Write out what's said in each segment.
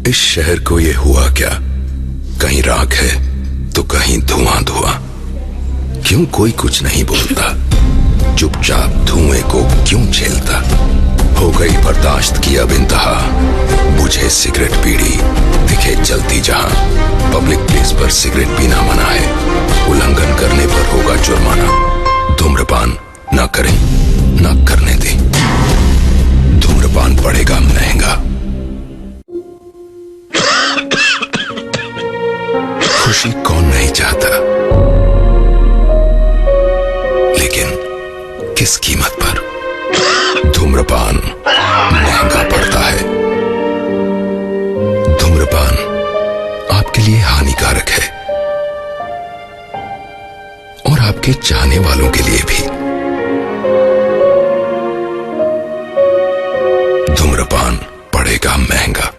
इस शहर को ये हुआ क्या, कहीं राख है तो कहीं धुआं धुआं। क्यों कोई कुछ नहीं बोलता, चुपचाप धुएं को क्यों झेलता। हो गई बर्दाश्त की अब इंतहा, बुझे सिगरेट बीड़ी दिखे जलती जहां। पब्लिक प्लेस पर सिगरेट पीना मना है, उल्लंघन करने पर होगा जुर्माना। धूम्रपान ना करें ना करने दें, धूम्रपान पड़ेगा महंगा। खुशी कौन नहीं चाहता, लेकिन किस कीमत पर। धूम्रपान महंगा पड़ता है। धूम्रपान आपके लिए हानिकारक है और आपके चाहने वालों के लिए भी। धूम्रपान पड़ेगा महंगा।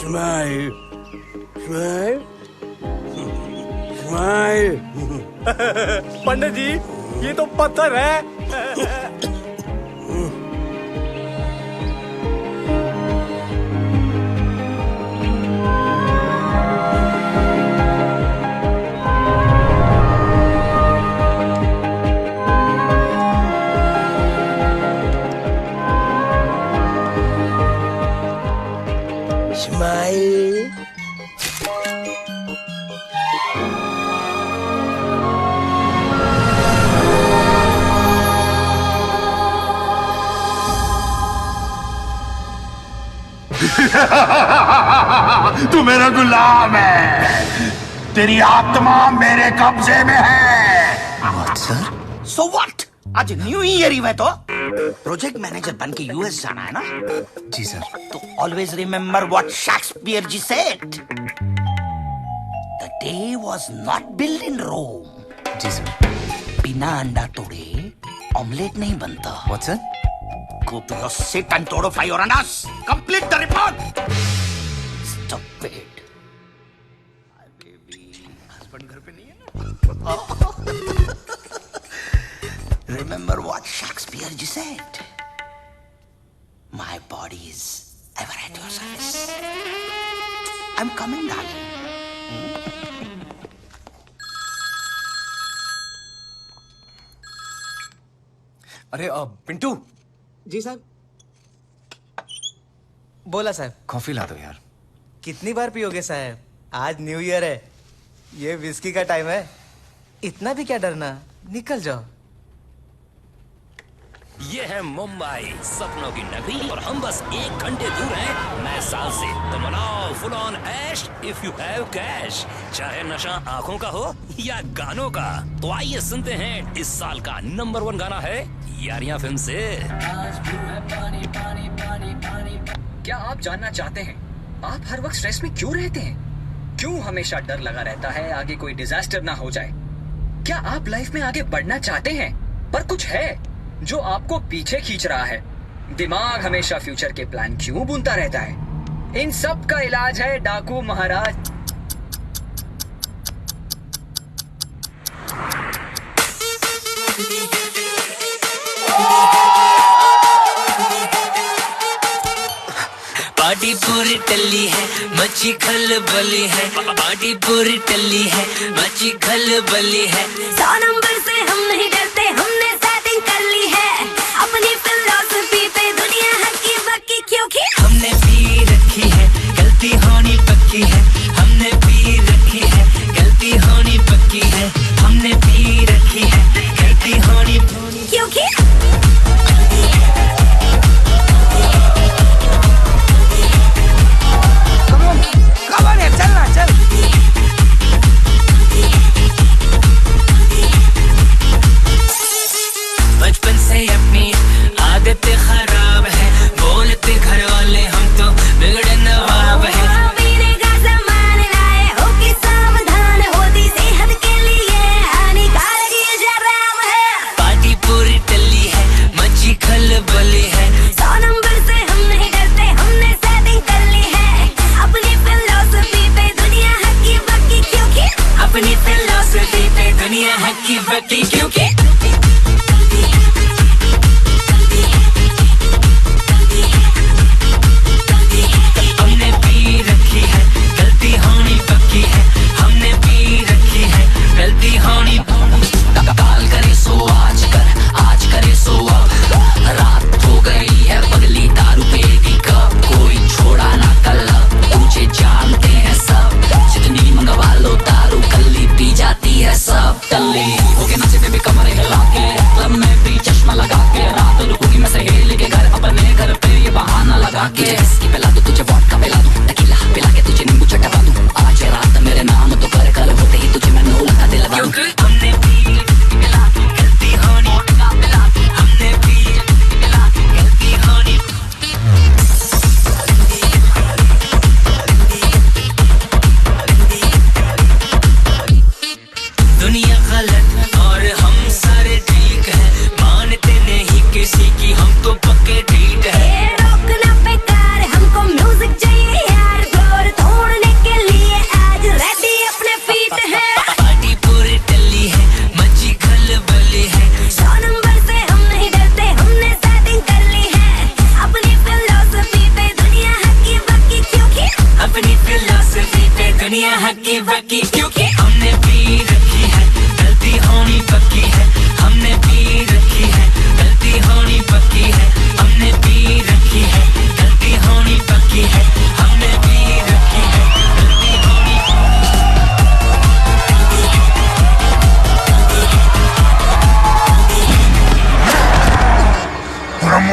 Smile. Smile. Smile. पंडित जी, ये तो पत्थर है। Smile. तू मेरा गुलाम है, तेरी आत्मा मेरे कब्जे में है। What, sir? So what? आज न्यू ईयर ही है तो प्रोजेक्ट मैनेजर बन के यूएस जाना है ना? जी सर। तो always remember what Shakespeare ji said, the day was not build in Rome. जी सर। बिना अंडा तोड़े ऑमलेट नहीं बनता। What, sir? Go to your seat and tortify your andas. Complete the report. Stupid. आगे भी हस्बैंड घर पे नहीं है ना? Remember what Shakespeare ji said. My body is ever at your service. I'm coming, darling. अरे पिंटू। जी साहब। बोला साहब। कॉफी ला दो यार। कितनी बार पियोगे साहब? आज न्यू ईयर है, ये विस्की का टाइम है। इतना भी क्या डरना, निकल जाओ। ये है मुंबई, सपनों की नगरी, और हम बस 1 घंटे दूर हैं नए साल से। तो मनाओ फुल ऑन ऐश इफ यू हैव कैश, चाहे नशा आंखों का हो या गानों का। तो आइए सुनते हैं इस साल का नंबर 1 गाना है यारियां फिल्म से। क्या आप जानना चाहते हैं आप हर वक्त स्ट्रेस में क्यों रहते हैं? क्यों हमेशा डर लगा रहता है आगे कोई डिजास्टर ना हो जाए? क्या आप लाइफ में आगे बढ़ना चाहते हैं पर कुछ है जो आपको पीछे खींच रहा है? दिमाग हमेशा फ्यूचर के प्लान क्यों बुनता रहता है? इन सब का इलाज है डाकू महाराज। पार्टी पूरी टल्ली है, मची खलबली है। पार्टी पूरी टल्ली है, मची खलबली है। 100 नंबर से हम नहीं डरते, हमने सेटिंग कर ली है। अपनी फिलॉसफी पे दुनिया हक्की बक्की, क्योंकि हमने पी रखी है, गलती होनी पक्की है। हमने पी रखी है, गलती होनी पक्की है। हमने पी रखी है, गलती होनी क्योंकि चलना चल। बचपन से अपनी आदत खराब है, बोलते घर वाले हम तो बिगड़े नवाब है। पीने का सामान लाए हो कि सावधान, होती सेहत के लिए हानिकारक ये शराब है। पार्टी पूरी टल्ली है, मची खलबली है। 100 नंबर से हम नहीं डरते, हमने सेटिंग कर ली है। अपनी फिलॉसफी पे दुनिया हक्की बक्की, क्योंकि अपनी फिलॉसफी पे दुनिया हक्की बक्की, क्योंकि हमने पी रखी है, गलती होनी पक्की है। हमने पी रखी है, गलती होनी। काल करे सो आज कर, आज करे सो अब। रात हो गई है पगली, दारू पेगी कब, कोई छोड़ा ना कल। तुझे जानते हैं सब, जितनी मंगवा लो दारू कल्ली पी जाती है सब। टल्ली होके नाचे बेबी कमर हिला के, क्लब में भी चश्मा लगा के। रात रुकूंगी मैं सहेली के घर, अपने घर पे ये बहाना लगा के। इसकी पिला दूं तुझे वोडका पिला दूं, टकीला पिला के तुझे नींबू चटवा दूं। आज रात मेरे नाम तो कर, कल होते ही तुझे मैं नौ लगा दिलवा दूं। हमने पी पिला दूं, गलती होनी पिला दूं। हमने पी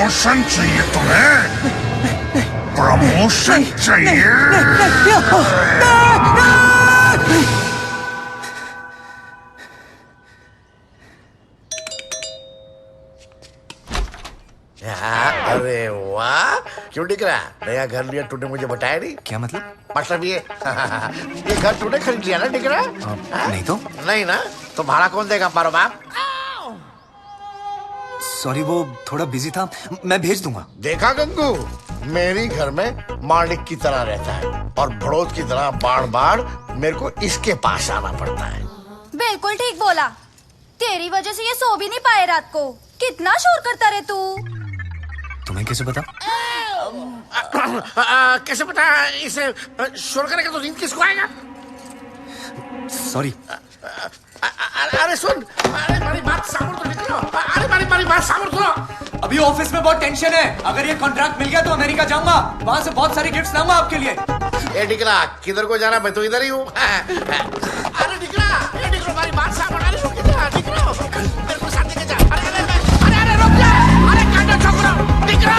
प्रमोशन चाहिए तुम्हें? प्रमोशन चाहिए? अरे वाह, क्यों दिख रहा? नया घर लिया तूने, मुझे बताया नहीं। क्या मतलब? मतलब ये घर तूने खरीद लिया ना, दिख रहा? नहीं तो। नहीं ना, तो भाड़ा कौन देगा? मारो बाप। सॉरी, वो थोड़ा बिजी था, मैं भेज दूंगा। देखा गंगू, मेरी घर में मालिक की तरह रहता है और बड़ोद की तरह बार बार मेरे को इसके पास आना पड़ता है। बिल्कुल ठीक बोला। तेरी वजह से ये सो भी नहीं पाए रात को। कितना शोर करता रे तू। तुम्हें कैसे पता? कैसे पता? इसे शोर करेगा तो नींद किसको आएगा? सॉरी। अरे सुन, अरे मेरी बात सामने तो निकलो। अरे मेरी बात सामने सुनो। अभी ऑफिस में बहुत टेंशन है। अगर ये कॉन्ट्रैक्ट मिल गया तो अमेरिका जाऊंगा, वहां से बहुत सारे गिफ्ट्स लाऊंगा आपके लिए। ए निकला, किधर को जाना? मैं तो इधर ही हूँ। अरे निकला, मेरी बात सामने। अरे रुक जा, निकलो, मेरे को साथ लेके जा। अरे रुक जा, अरे कांटा छोकरा, निकलो।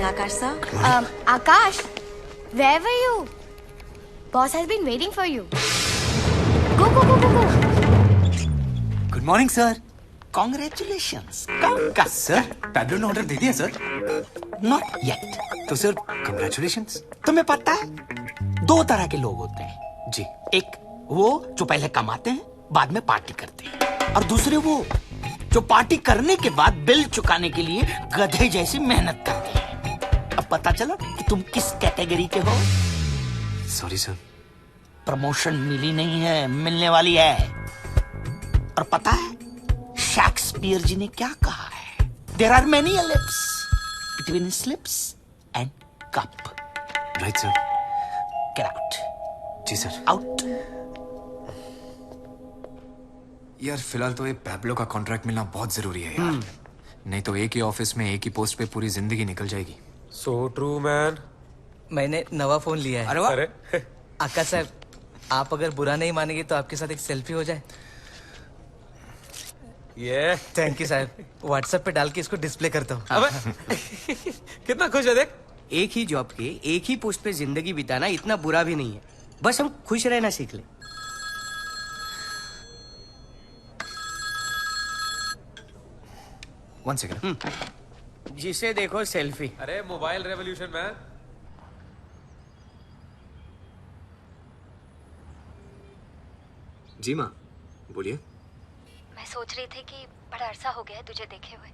Akash sir. Akash, where were you? Boss has been waiting for you. Go. Good morning sir. Congratulations. Sir, Pablo ने ऑर्डर दे दिया सर। Not yet. तो सर कंग्रेचुलेशंस। तुम्हें पता है 2 तरह के लोग होते हैं जी। एक वो जो पहले कमाते हैं बाद में पार्टी करते हैं, और दूसरे वो जो पार्टी करने के बाद बिल चुकाने के लिए गधे जैसी मेहनत करते हैं। अब पता चला कि तुम किस कैटेगरी के हो। Sorry sir. प्रमोशन मिली नहीं है, मिलने वाली है। और पता है शेक्सपियर जी ने क्या कहा है? There are many lips between slips and cup. Right sir. Get out. जी सर। आउट। यार फिलहाल तो ये पैब्लो का कॉन्ट्रैक्ट मिलना बहुत जरूरी है यार। नहीं तो एक ही ऑफिस में एक ही पोस्ट पे पूरी जिंदगी निकल जाएगी। So true man. मैंने नवा फोन लिया है। अरे आकाश साहब, आप अगर बुरा नहीं मानेंगे तो आपके साथ एक सेल्फी हो जाए। ये थैंक यू साहब। व्हाट्सएप पे डाल के इसको डिस्प्ले करता हूँ। अबे कितना खुश है देख। एक ही जॉब के एक ही पोस्ट पे जिंदगी बिताना इतना बुरा भी नहीं है। बस हम खुश रहना सीख ले। One second. जिसे देखो सेल्फी। अरे मोबाइल रेवोल्यूशन मैन। जी माँ, बोलिए। मैं सोच रही थी कि बड़ा अरसा हो गया है तुझे देखे हुए।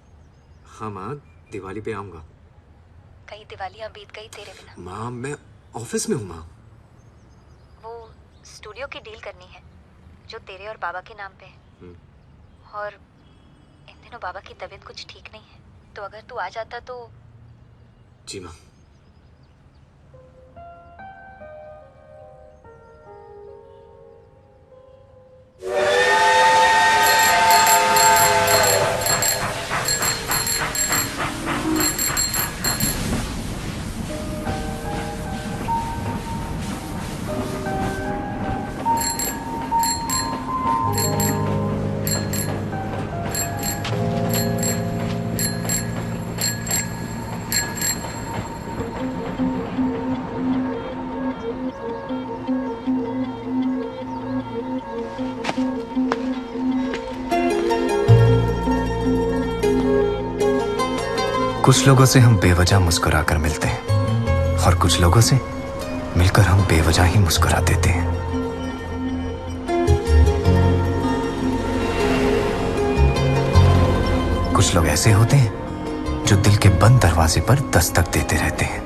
हाँ माँ, दिवाली पे आऊंगा। कई दिवालियां बीत गई तेरे बिना। माँ मैं ऑफिस में हूँ माँ। वो स्टूडियो की डील करनी है जो तेरे और बाबा के नाम पे है। और इन दिनों बाबा की तबीयत कुछ ठीक नहीं है, तो अगर तू आ जाता तो। जी माँ। कुछ लोगों से हम बेवजह मुस्कुराकर मिलते हैं और कुछ लोगों से मिलकर हम बेवजह ही मुस्कुरा देते हैं। कुछ लोग ऐसे होते हैं जो दिल के बंद दरवाजे पर दस्तक देते रहते हैं,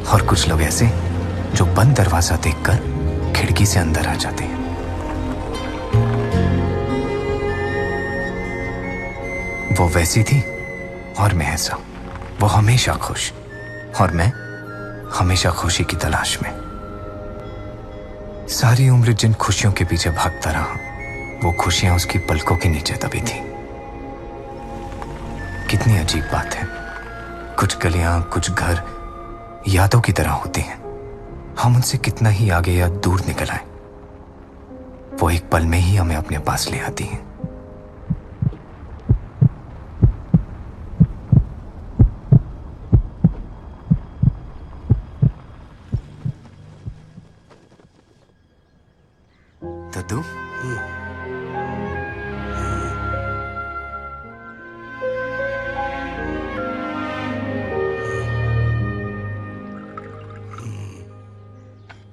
और कुछ लोग ऐसे जो बंद दरवाजा देखकर खिड़की से अंदर आ जाते हैं। वो वैसी थी और मैं ऐसा। वो हमेशा खुश और मैं हमेशा खुशी की तलाश में। सारी उम्र जिन खुशियों के पीछे भागता रहा, वो खुशियां उसकी पलकों के नीचे दबी थी। कितनी अजीब बात है, कुछ गलियां, कुछ घर यादों की तरह होते हैं। हम उनसे कितना ही आगे या दूर निकल आए, वो एक पल में ही हमें अपने पास ले आती हैं। दद्दू,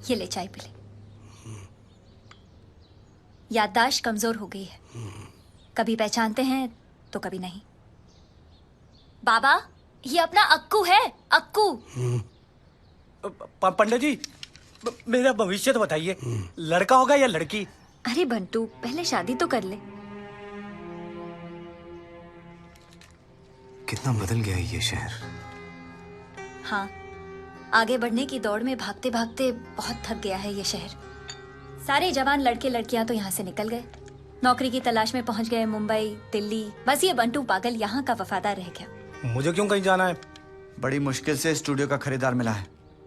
ये ले चाय पी ले। याददाश्त कमजोर हो गई है, कभी पहचानते हैं तो कभी नहीं। बाबा, ये अपना अक्कू है, अक्कू। पंडित जी, मेरा भविष्य तो बताइए, लड़का होगा या लड़की? अरे बंटू, पहले शादी तो कर ले। कितना बदल गया है ये शहर। हाँ, आगे बढ़ने की दौड़ में भागते भागते बहुत थक गया है ये शहर। सारे जवान लड़के लड़कियां तो यहाँ से निकल गए, नौकरी की तलाश में पहुंच गए मुंबई, दिल्ली। बस ये बंटू पागल यहाँ का वफादार रह गया। मुझे क्यों कहीं जाना है? बड़ी मुश्किल से स्टूडियो का खरीदार मिला है।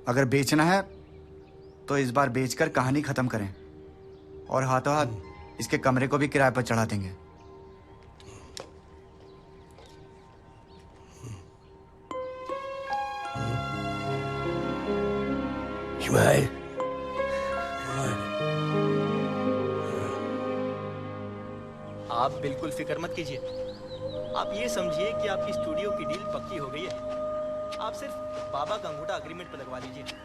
अगर बेचना है तो इस बार बेचकर कहानी खत्म करें, और हाथों हाथ इसके कमरे को भी किराए पर चढ़ा देंगे। इस्माइल, आप बिल्कुल फिक्र मत कीजिए। आप ये समझिए कि आपकी स्टूडियो की डील पक्की हो गई है। आप सिर्फ बाबा का अंगूठा अग्रीमेंट पर लगवा लीजिए।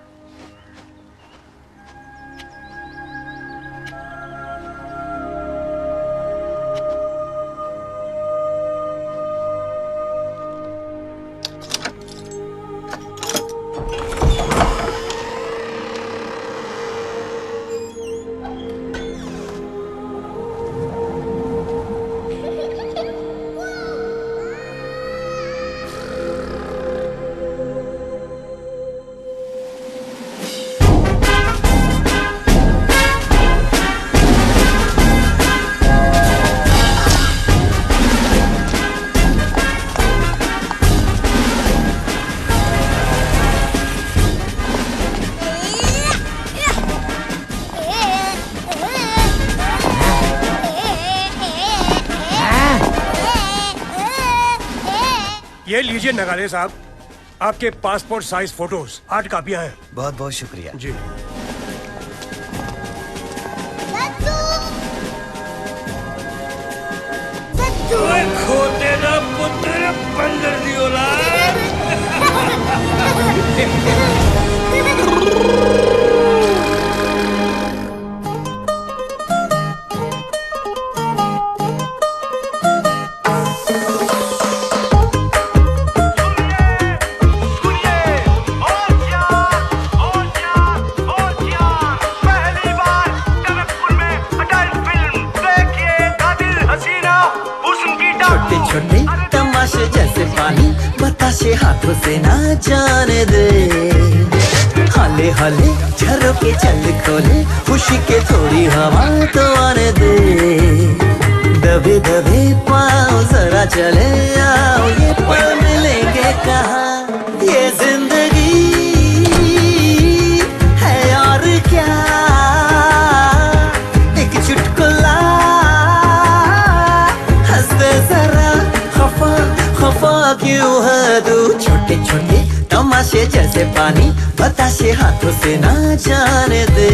ये लीजिए नगाले साहब, आपके पासपोर्ट साइज फोटोज 8 कापियां हैं। बहुत बहुत शुक्रिया जी। खोते ना पुत्र बंदर दी औलाद। छोटे तमाशे जैसे पानी बताशे हाथों से ना जाने दे। हाले हाले झरोके चल खोले, खुशी के थोड़ी हवा तो आने दे। दबे दबे पाँव जरा चले आओ, ये पल मिलेंगे कहाँ। ये जिंदगी है और क्या, एक चुटकुला हंसते जरा, खफा खफा क्यों है तू। छोटे छोटे तमाशे जैसे पानी बताशे हाथों से ना जाने दे।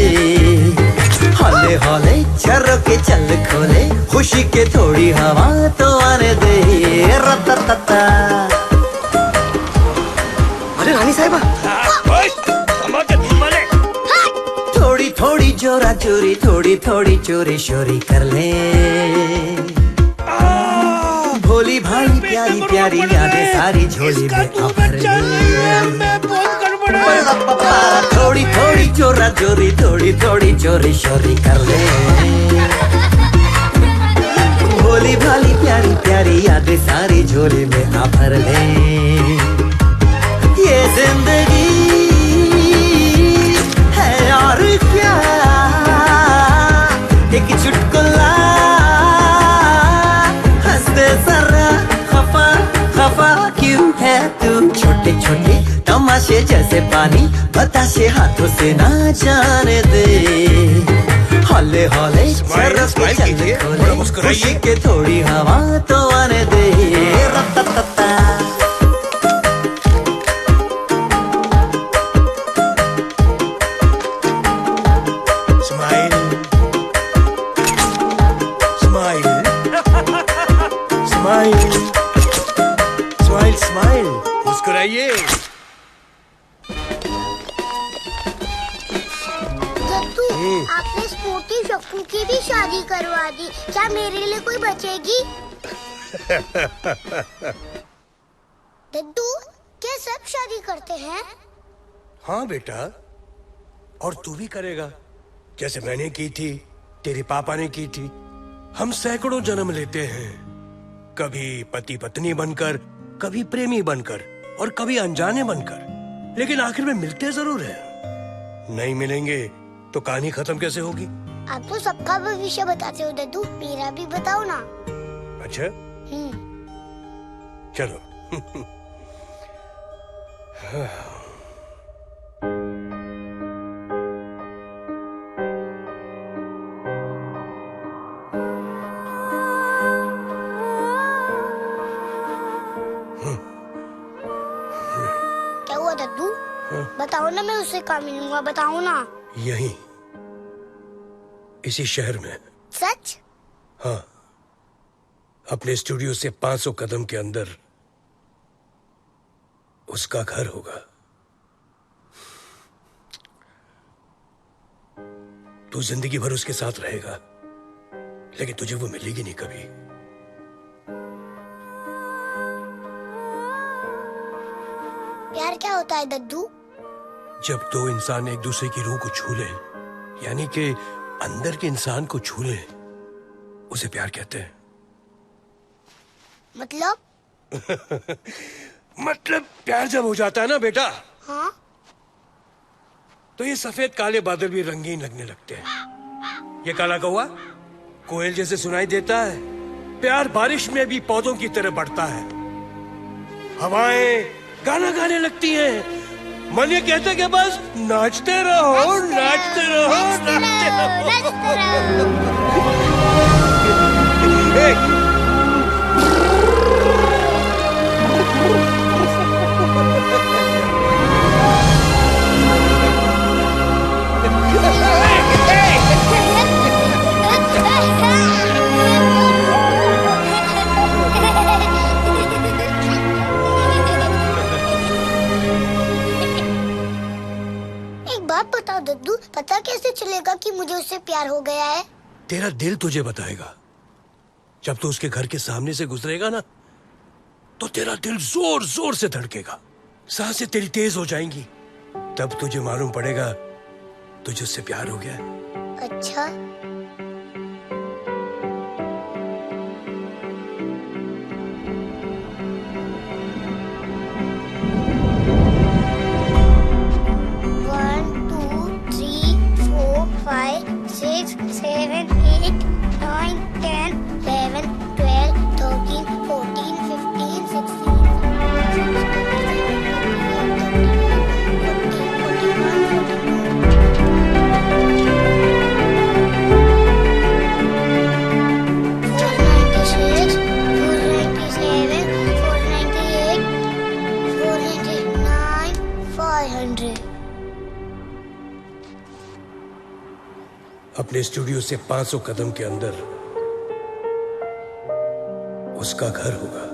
हौले हौले झरोके चल खोले, खुशी के थोड़ी हवा तो आने दे। रततता। अरे रानी साहिबा, थोड़ी थोड़ी जोरा चोरी, थोड़ी थोड़ी चोरी शोरी कर ले। भोली भाली प्यारी प्यारी यादें सारी झोली में आप भर ले। थोड़ी थोड़ी चोरा चोरी थोड़ी थोड़ी चोरी शोरी कर ले। भोली भाली प्यारी प्यारी यादें सारी झोली में आप भर ले। ये जिंदगी है और क्या, एक चुटकुला हंसते जरा, खफा खफा क्यों है तू। छोटे छोटे तमाशे जैसे पानी बताशे हाथों से ना जाने दे। हौले हौले शरफ के चल खोले, खुशी के थोड़ी हवा तो आने दे। रत्ता smile smile smile smile smile, मुस्कुराइए। आपने स्पोर्टी शक्कू की भी शादी करवा दी, क्या मेरे लिए कोई बचेगी? दद्दू, क्या सब शादी करते हैं? हाँ बेटा, और तू भी करेगा, जैसे मैंने की थी, तेरे पापा ने की थी। हम सैकड़ों जन्म लेते हैं, कभी पति पत्नी बनकर, कभी प्रेमी बनकर और कभी अनजाने बनकर, लेकिन आखिर में मिलते जरूर हैं। नहीं मिलेंगे तो कहानी खत्म कैसे होगी? आप तो सबका भविष्य बताते हो दद्दू, मेरा भी बताओ ना। अच्छा चलो। क्या हुआ दद्दू? बताओ ना, मैं उससे कहाँ मिलूंगा, बताओ ना। यहीं इसी शहर में। सच? हाँ, अपने स्टूडियो से 500 कदम के अंदर उसका घर होगा। तू जिंदगी भर उसके साथ रहेगा, लेकिन तुझे वो मिलेगी नहीं कभी। प्यार क्या होता है दद्दू? जब दो इंसान एक दूसरे की रूह को छू ले, यानी कि अंदर के इंसान को छू ले, उसे प्यार कहते हैं। मतलब? मतलब प्यार जब हो जाता है ना बेटा, हाँ? तो ये सफेद काले बादल भी रंगीन लगने लगते हैं। ये काला कौवा कोयल जैसे सुनाई देता है। प्यार बारिश में भी पौधों की तरह बढ़ता है। हवाएं गाना गाने लगती हैं। मन ये कहता है कि बस नाचते रहो, नाचते रहो, नाचते रहो। एक बात बताओ दद्दू, पता कैसे चलेगा कि मुझे उससे प्यार हो गया है? तेरा दिल तुझे बताएगा। जब तू उसके घर के सामने से गुजरेगा ना, तो तेरा दिल जोर जोर से धड़केगा, सांसें तेरी तेज हो जाएंगी। तब तुझे मालूम पड़ेगा तुझे उससे प्यार हो गया है। अच्छा। अपने स्टूडियो से 500 कदम के अंदर उसका घर होगा।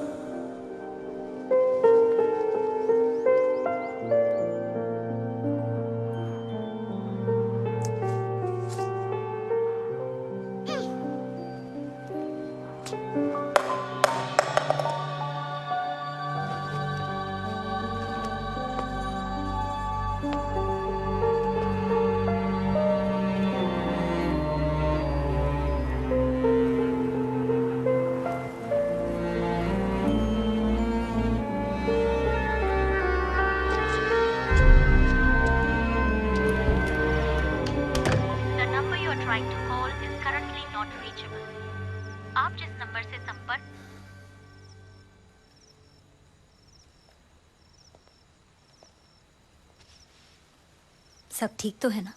सब ठीक तो है ना?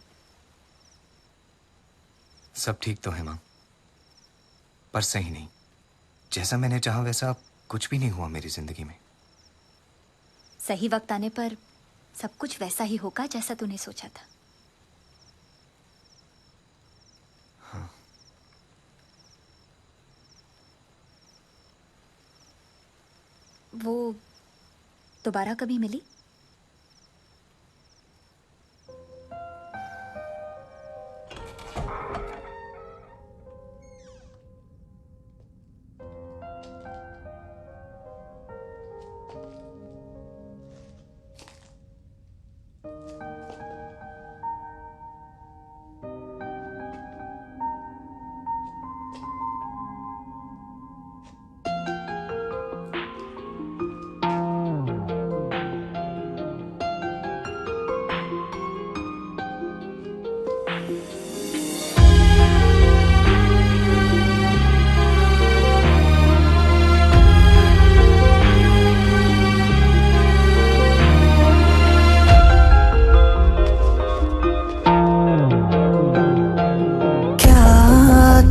सब ठीक तो है माँ, पर सही नहीं। जैसा मैंने चाहा वैसा कुछ भी नहीं हुआ मेरी जिंदगी में। सही वक्त आने पर सब कुछ वैसा ही होगा जैसा तूने सोचा था। हाँ। वो दोबारा कभी मिली?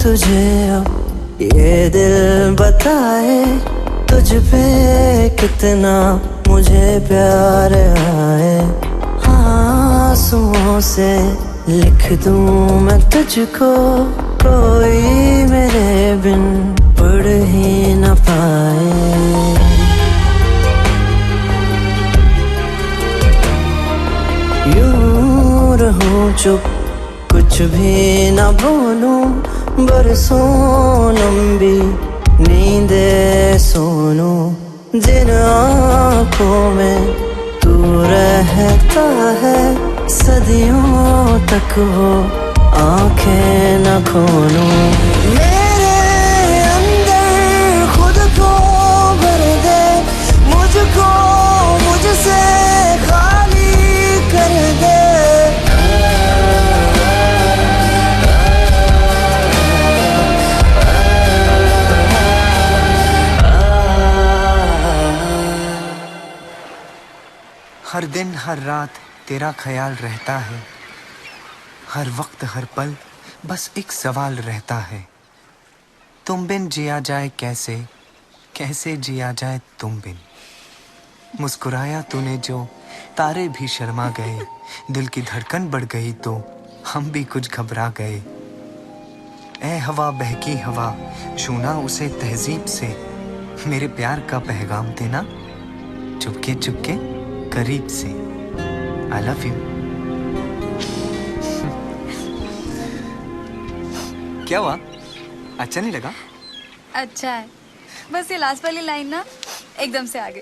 तुझे अब ये दिल बताए तुझ पे कितना मुझे प्यार आए। आंसुओं से लिख दूं मैं तुझको, कोई मेरे बिन पढ़ ही न पाए। यूं रहूं चुप, कुछ भी न बोलूं, बरसों लंबी नींदे सोनू। जिन आँखों में तू रहता है, सदियों तक वो आंखें न खोलूं। मेरे अंदर खुद को भर दे, मुझको मुझसे खाली कर दे। हर दिन हर रात तेरा ख्याल रहता है, हर वक्त हर पल बस एक सवाल रहता है। तुम बिन जिया जाए कैसे, कैसे जिया जाए तुम बिन। मुस्कुराया तूने जो, तारे भी शर्मा गए, दिल की धड़कन बढ़ गई तो हम भी कुछ घबरा गए। ऐ हवा बहकी हवा, छूना उसे तहजीब से, मेरे प्यार का पैगाम देना चुपके चुपके करीब से। I love you। क्या हुआ, अच्छा नहीं लगा? अच्छा है, बस ये लास्ट वाली लाइन ना एकदम से आ गई।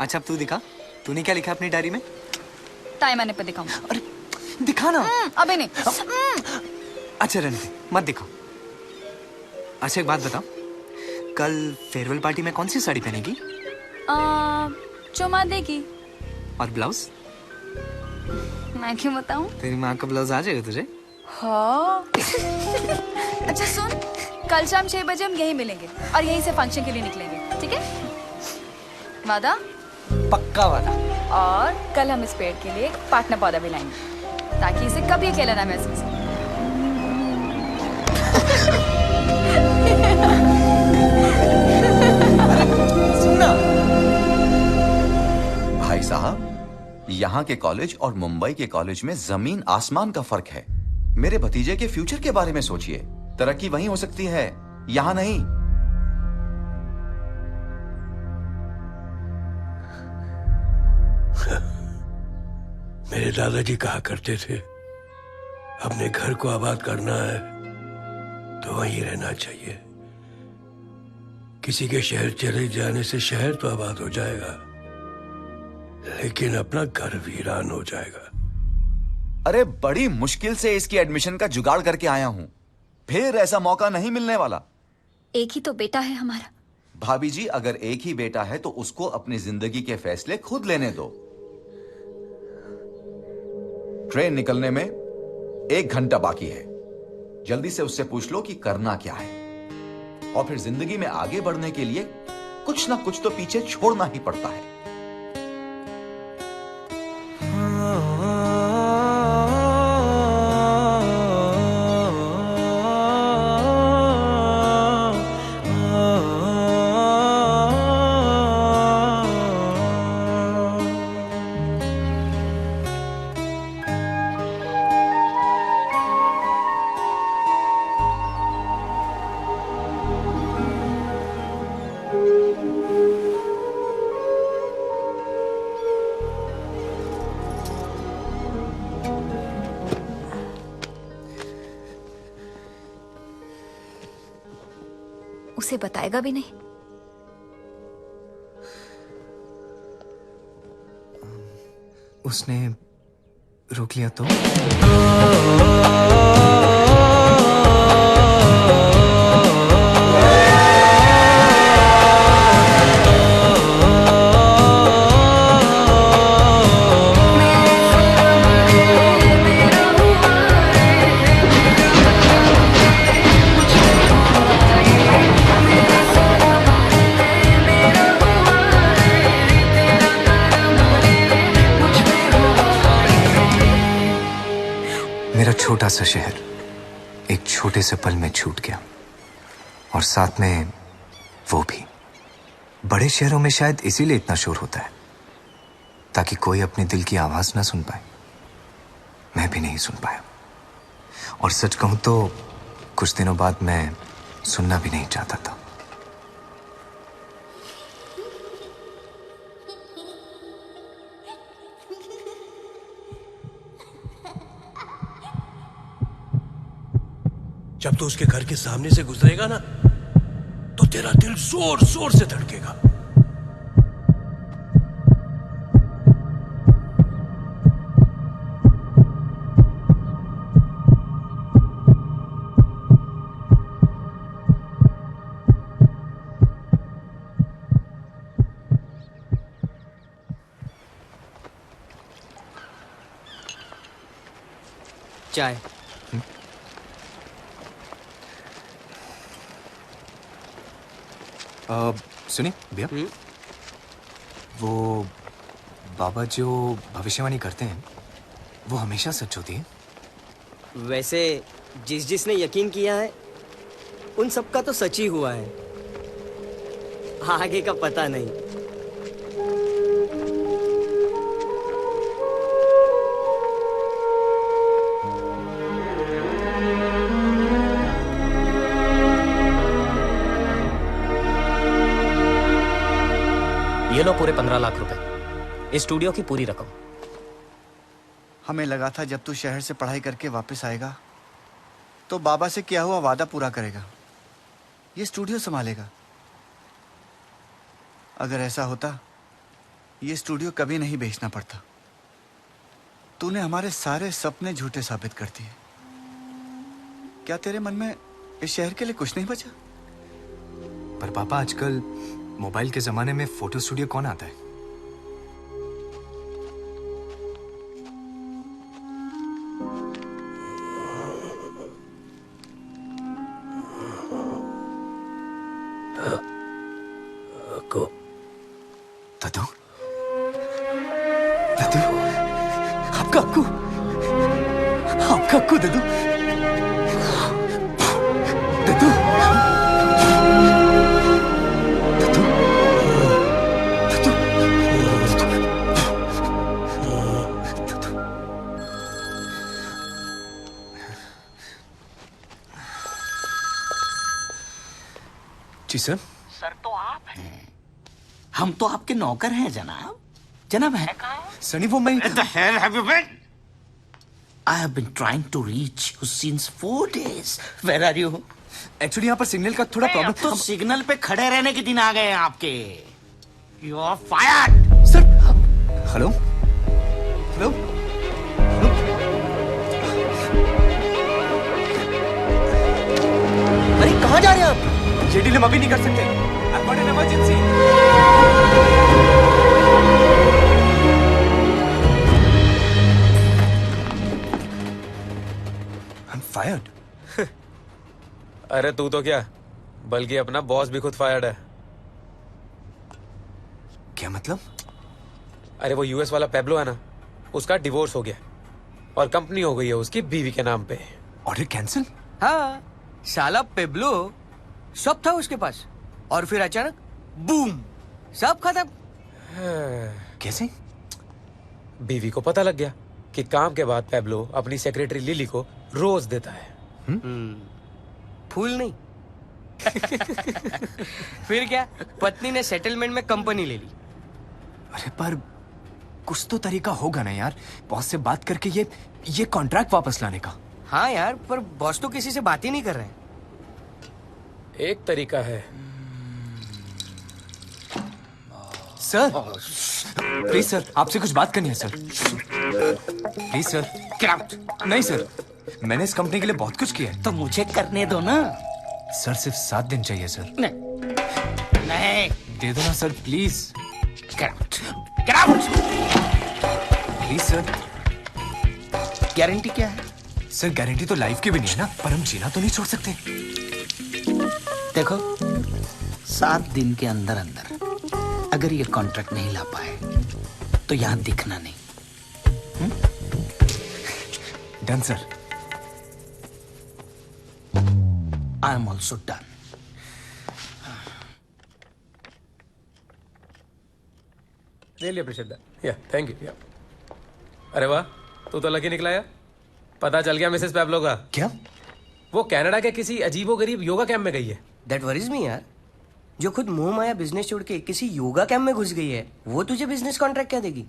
अच्छा अब तू दिखा, तूने क्या लिखा अपनी डायरी में? टाइम आने पर दिखाऊंगा। अरे दिखा ना। अबे नहीं। अच्छा रहने दे, मत दिखाओ। अच्छा एक बात बताओ, कल फेयरवेल पार्टी में कौन सी साड़ी पहनेगी? चुमा देगी। और ब्लाउज? मैं क्यों बताऊं? तेरी माँ का ब्लाउज आ जाएगा तुझे? हाँ। अच्छा सुन, कल शाम 6 बजे हम यहीं मिलेंगे और यहीं से फंक्शन के लिए निकलेंगे, ठीक है? वादा? पक्का वादा। और कल हम इस पेड़ के लिए एक पार्टनर पौधा भी लाएंगे ताकि इसे कभी अकेला ना महसूस हो। भाई साहब, यहाँ के कॉलेज और मुंबई के कॉलेज में जमीन आसमान का फर्क है। मेरे भतीजे के फ्यूचर के बारे में सोचिए, तरक्की वहीं हो सकती है, यहाँ नहीं। मेरे दादाजी कहा करते थे, अपने घर को आबाद करना है तो वहीं रहना चाहिए। किसी के शहर चले जाने से शहर तो आबाद हो जाएगा, लेकिन अपना घर वीरान हो जाएगा। अरे बड़ी मुश्किल से इसकी एडमिशन का जुगाड़ करके आया हूं, फिर ऐसा मौका नहीं मिलने वाला। एक ही तो बेटा है हमारा। भाभी जी, अगर एक ही बेटा है तो उसको अपनी जिंदगी के फैसले खुद लेने दो। ट्रेन निकलने में 1 घंटा बाकी है, जल्दी से उससे पूछ लो कि करना क्या है, और फिर जिंदगी में आगे बढ़ने के लिए कुछ ना कुछ तो पीछे छोड़ना ही पड़ता है। उसे बताएगा भी नहीं? उसने रोक लिया तो? मेरा छोटा सा शहर एक छोटे से पल में छूट गया, और साथ में वो भी। बड़े शहरों में शायद इसीलिए इतना शोर होता है, ताकि कोई अपने दिल की आवाज ना सुन पाए। मैं भी नहीं सुन पाया, और सच कहूं तो कुछ दिनों बाद मैं सुनना भी नहीं चाहता था। जब तू उसके घर के सामने से गुजरेगा ना, तो तेरा दिल जोर जोर से धड़केगा। चाय। सुनिए भैया, वो बाबा जो भविष्यवाणी करते हैं वो हमेशा सच होती है? वैसे जिसने यकीन किया है उन सबका तो सच ही हुआ है, आगे का पता नहीं। ये लो पूरे 15 लाख रुपए, इस स्टूडियो की पूरी रकम। हमें लगा था जब तू शहर से पढ़ाई करके वापस आएगा तो बाबा से किया हुआ वादा पूरा करेगा, ये स्टूडियो संभालेगा। अगर ऐसा होता ये स्टूडियो कभी नहीं बेचना पड़ता। तूने हमारे सारे सपने झूठे साबित कर दिए। क्या तेरे मन में इस शहर के लिए कुछ नहीं बचा? पर पापा, आजकल मोबाइल के जमाने में फोटो स्टूडियो कौन आता है? दादू, दादू, आपका अक्कू, आपका अक्कू दादू, दादू। जी सर। सर तो आप हैं। हम तो आपके नौकर हैं जनाब। जनाब है कहाँ? सनी वो मैं। The hell have you been? I have been trying to reach you since 4 days. Where are you? Actually यहाँ पर सिग्नल का थोड़ा प्रॉब्लम। तो सिग्नल पे खड़े रहने के दिन आ गए हैं आपके। You are fired. Sir, hello, hello, अरे कहाँ जा रहे हैं आप? ये डील हम अभी नहीं कर सकते। I've got an emergency. I'm fired. अरे तू तो क्या, बल्कि अपना बॉस भी खुद फायर्ड है। क्या मतलब? अरे वो यूएस वाला पेब्लो है ना, उसका डिवोर्स हो गया और कंपनी हो गई है उसकी बीवी के नाम पे। Order cancel? हाँ, साला पेब्लो सब था उसके पास, और फिर अचानक बूम, सब खत्म। कैसे? बीवी को पता लग गया कि काम के बाद पेब्लो अपनी सेक्रेटरी लिली को रोज देता है। फूल नहीं। फिर क्या, पत्नी ने सेटलमेंट में कंपनी ले ली। अरे पर कुछ तो तरीका होगा ना यार, बॉस से बात करके ये कॉन्ट्रैक्ट वापस लाने का। हाँ यार, पर बॉस तो किसी से बात ही नहीं कर रहे हैं। एक तरीका है। सर प्लीज सर, आपसे कुछ बात करनी है सर। Please sir. नहीं सर, मैंने इस कंपनी के लिए बहुत कुछ किया है। तो मुझे करने दो ना। सर सिर्फ 7 दिन चाहिए सर। नहीं दे दो ना sir please. Please sir. Guarantee क्या है? सर गारंटी तो लाइफ की भी नहीं है ना, पर हम जीना तो नहीं छोड़ सकते। देखो 7 दिन के अंदर अंदर अगर ये कॉन्ट्रैक्ट नहीं ला पाए तो यहां दिखना नहीं। Done sir. I am also done. Really appreciate that. या थैंक यू। अरे वाह, तू तो लकी निकला यार। पता चल गया मिसेस पैब्लो का। क्या? वो कनाडा के किसी अजीबोगरीब योगा कैंप में गई है। दैट वरीज मी यार। जो खुद मोह माया बिजनेस छोड़ के किसी योगा कैंप में घुस गई है, वो तुझे बिजनेस कॉन्ट्रैक्ट क्या देगी?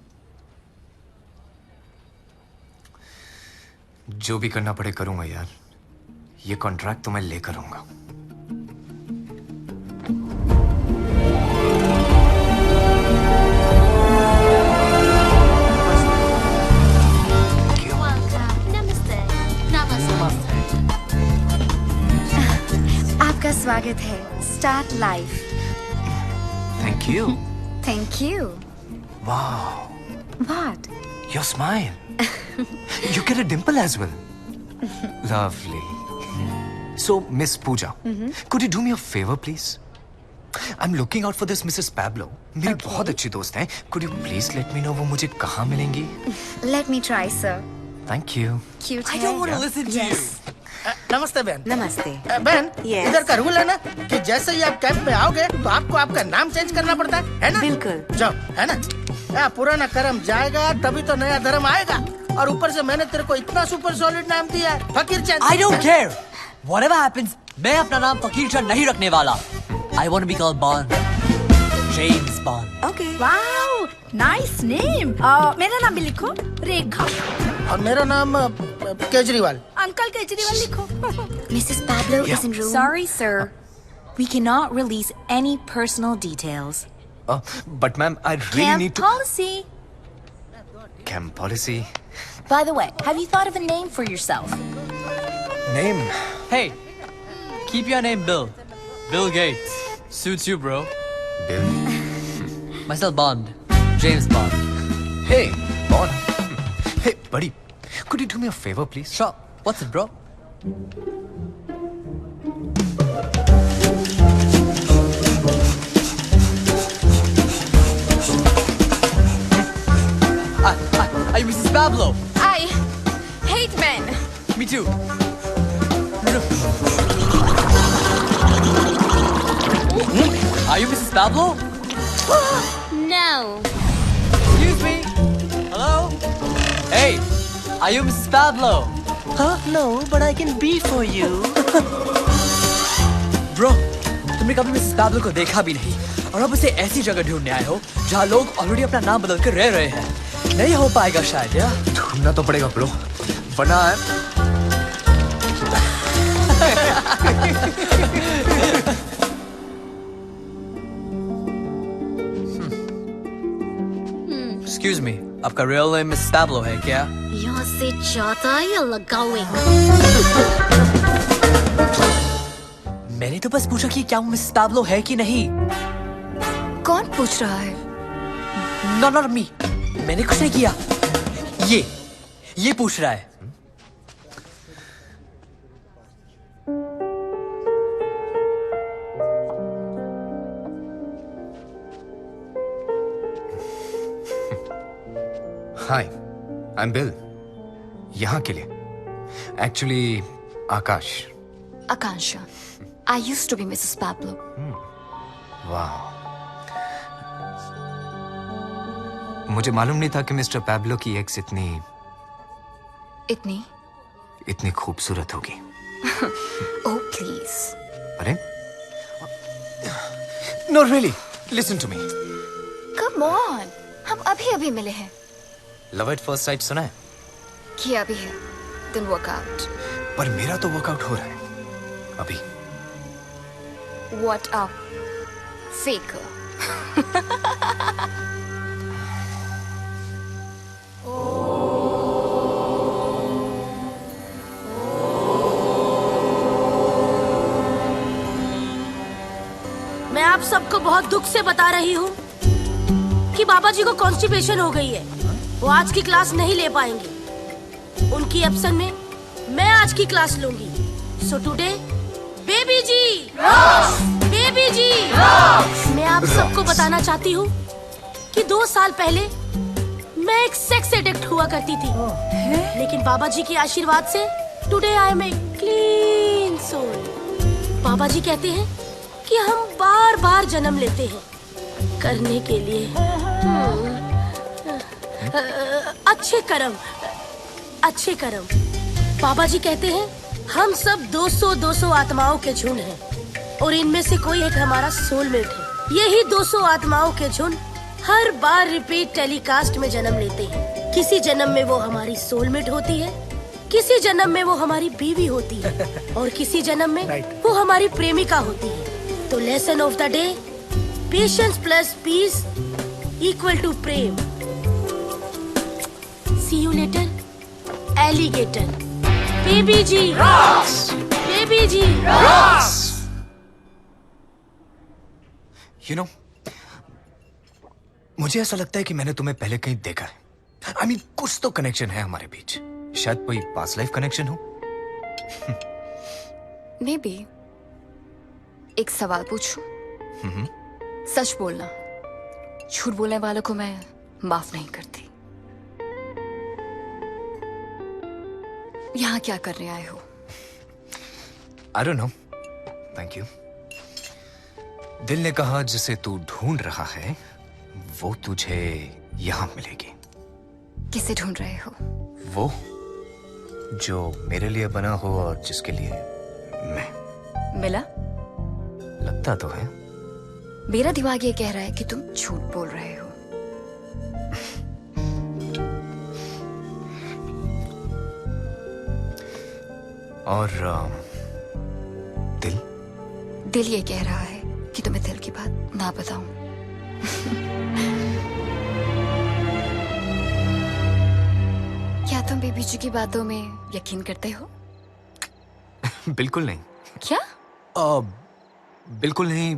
जो भी करना पड़े करूंगा यार। ये कॉन्ट्रैक्ट तो मैं लेकर आऊंगा। आपका स्वागत है start life. Thank you. Thank you. Wow, What? your smile. You get a dimple as well. Lovely. So, Miss Pooja, could you do me a favor, please? I'm looking out for this Mrs. Pablo. मेरी बहुत अच्छी दोस्त हैं. Could you please let me know वो मुझे कहाँ मिलेंगी? Let me try, sir. Thank you. Cute I है। don't want to listen to you. नमस्ते बहन। नमस्ते। बहन, Yes. इधर का रूल है ना कि जैसे ही आप कैंप में आओगे तो आपको आपका नाम चेंज करना पड़ता है ना? बिल्कुल। जाओ, है ना? पुराना कर्म जाएगा तभी तो नया धर्म आएगा। और ऊपर से मैंने तेरे को इतना सुपर सॉलिड नाम दिया है, Fakir Chand. I don't care. Whatever happens, मैं अपना नाम फकीर चंद नहीं रखने वाला। I want to be called Bond. James Bond. Okay. Wow, nice name. मेरा नाम भी लिखो, रेखा। और मेरा नाम केजरीवाल। अंकल केजरीवाल लिखो। Mrs. Pablo is in room. Sorry, sir. We cannot release any personal details. But ma'am, I really Camp need to... policy. Camp policy. By the way, have you thought of a name for yourself? Name? Hey, keep your name Bill. Bill Gates. Suits you, bro. Bill? Myself Bond. James Bond. Hey, Bond. Hey, buddy. Could you do me a favor, please? Sure. What's it, bro? Are you Mrs. Pablo? I hate men. Me too. Are you Mrs. Pablo? No. Excuse me. Hello? Hey, are you Mrs. Pablo? Huh? No, but I can be for you. Bro, तुमने कभी Mrs Pablo को देखा भी नहीं और अब उसे ऐसी जगह ढूंढने आए हो जहाँ लोग ऑलरेडी अपना नाम बदल कर रह रहे हैं। नहीं हो पाएगा शायद यार। ढूंढना तो पड़ेगा ब्रो, वरना Excuse me, आपका रियल नेम मिसेस पैब्लो है क्या? यहाँ से जाता या लगाओगे? मैंने तो बस पूछा कि क्या वो मिसेस पैब्लो है कि नहीं। कौन पूछ रहा है? Not me. मैंने कुछ नहीं किया। ये पूछ रहा है। हाय, आई एम बिल। यहाँ के लिए actually Akash. Akansha. I used to be Mrs. Pablo. वाह, मुझे मालूम नहीं था कि मिस्टर पैब्लो की एक्स इतनी खूबसूरत होगी। Oh, please. अरे no really, listen to me. Come on. हम अभी मिले हैं। लव एट फर्स्ट साइट सुना है? किया भी है। Then work out. पर मेरा तो वर्कआउट हो रहा है अभी। What a faker. मैं आप सबको बहुत दुख से बता रही हूँ कि बाबा जी को कॉन्स्टिपेशन हो गई है। वो आज की क्लास नहीं ले पाएंगे। उनकी एब्सेंस में मैं आज की क्लास लूंगी। So today baby ji, baby जी, मैं आप सबको बताना चाहती हूँ कि 2 साल पहले मैं एक सेक्स एडिक्ट हुआ करती थी, लेकिन बाबा जी के आशीर्वाद से today I am a clean soul. Baba ji कहते हैं कि हम बार बार जन्म लेते हैं करने के लिए अच्छे कर्म, अच्छे कर्म। बाबा जी कहते हैं हम सब 200 आत्माओं के झुंड हैं और इनमें से कोई एक हमारा सोलमेट है। यही 200 आत्माओं के झुंड हर बार रिपीट टेलीकास्ट में जन्म लेते हैं। किसी जन्म में वो हमारी सोलमेट होती है, किसी जन्म में वो हमारी बीवी होती है और किसी जन्म में वो हमारी प्रेमिका होती है। तो lesson of the day, patience plus peace equal to प्रेम। See you later alligator. Baby ji, baby ji. You know, मुझे ऐसा लगता है कि मैंने तुम्हें पहले कहीं देखा है। I mean, कुछ तो कनेक्शन है हमारे बीच। शायद कोई पास्ट लाइफ कनेक्शन हो। May be. एक सवाल पूछूं? सच बोलना, झूठ बोलने वालों को मैं माफ नहीं करती। यहाँ क्या करने आए हो? I don't know. Thank you. दिल ने कहा जिसे तू ढूंढ रहा है वो तुझे यहाँ मिलेगी। किसे ढूंढ रहे हो? वो जो मेरे लिए बना हो और जिसके लिए मैं। मिला? लगता तो है। मेरा दिमाग ये कह रहा है कि तुम झूठ बोल रहे हो। और दिल? दिल ये कह रहा है कि तुम्हें दिल की बात ना बताऊं। क्या तुम बेबी जी की बातों में यकीन करते हो? बिल्कुल नहीं। क्या? बिल्कुल नहीं।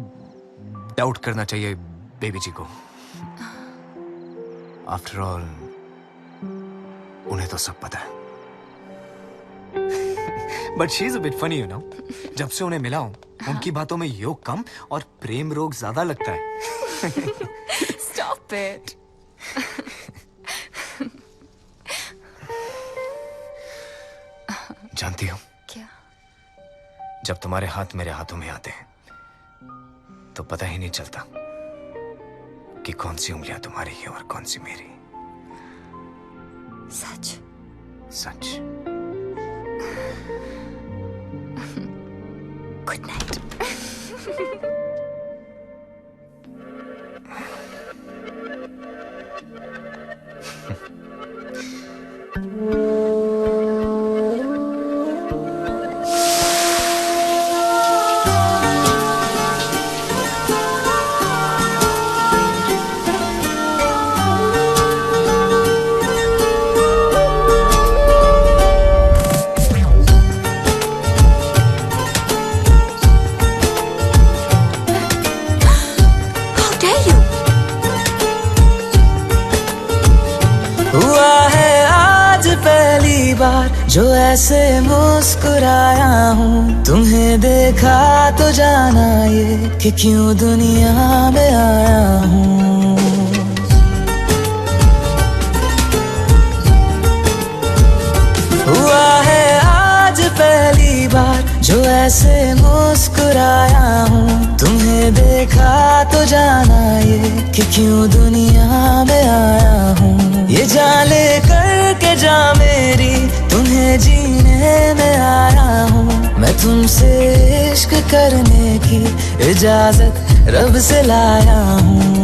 डाउट करना चाहिए बेबी जी को। आफ्टर ऑल उन्हें तो सब पता है। But she is a bit funny, you know. जब से उन्हें मिला हूं, उनकी बातों में योग कम और प्रेम रोग ज्यादा लगता है। Stop it. जानती हो क्या? जब तुम्हारे हाथ मेरे हाथों में आते हैं तो पता ही नहीं चलता कि कौन सी उंगलियां तुम्हारी है और कौन सी मेरी। सच? सच। Good night. जो ऐसे मुस्कुराया हूँ, तुम्हें देखा तो जाना ये कि क्यों दुनिया में आया हूँ। हुआ है आज पहली बार जो ऐसे मुस्कुराया हूँ, तुम्हें देखा तो जाना ये कि क्यों दुनिया में आया हूँ। ये जान ले करके जा मेरी, तुम्हें जीने में आया हूँ। मैं तुमसे इश्क करने की इजाजत रब से लाया हूँ।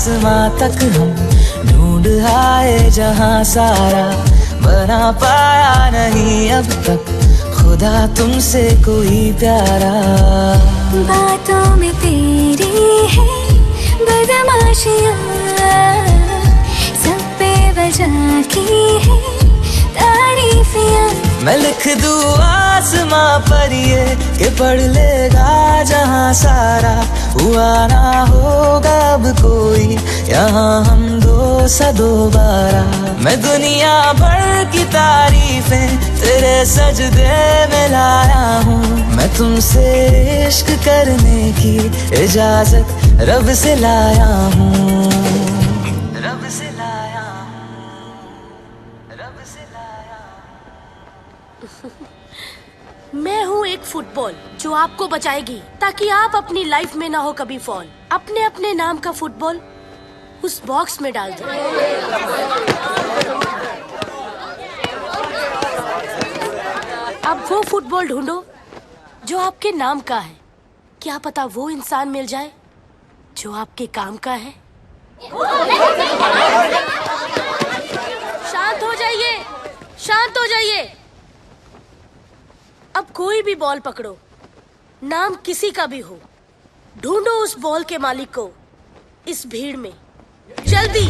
आसमां तक हम ढूंढ आए जहां सारा, बना पाया नहीं अब तक खुदा तुमसे कोई प्यारा। बातों में तेरी है बदमाशियाँ, सब पे वजह की है तारीफियाँ। मैं लिख दूँ आसमां पर ये कि पढ़ लेगा जहां सारा, हुआ ना होगा अब कोई यहाँ हम दो सा दोबारा। मैं दुनिया भर की तारीफें तेरे सजदे में लाया हूँ, मैं तुमसे इश्क करने की इजाजत रब से लाया हूँ, रब से लाया हूँ, रब से लाया। मैं हूँ एक फुटबॉल जो आपको बचाएगी ताकि आप अपनी लाइफ में ना हो कभी फॉल। अपने अपने नाम का फुटबॉल उस बॉक्स में डाल दो। अब वो फुटबॉल ढूंढो जो आपके नाम का है। क्या पता वो इंसान मिल जाए जो आपके काम का है। शांत हो जाइए, शांत हो जाइए। अब कोई भी बॉल पकड़ो, नाम किसी का भी हो, ढूंढो उस बॉल के मालिक को इस भीड़ में, जल्दी।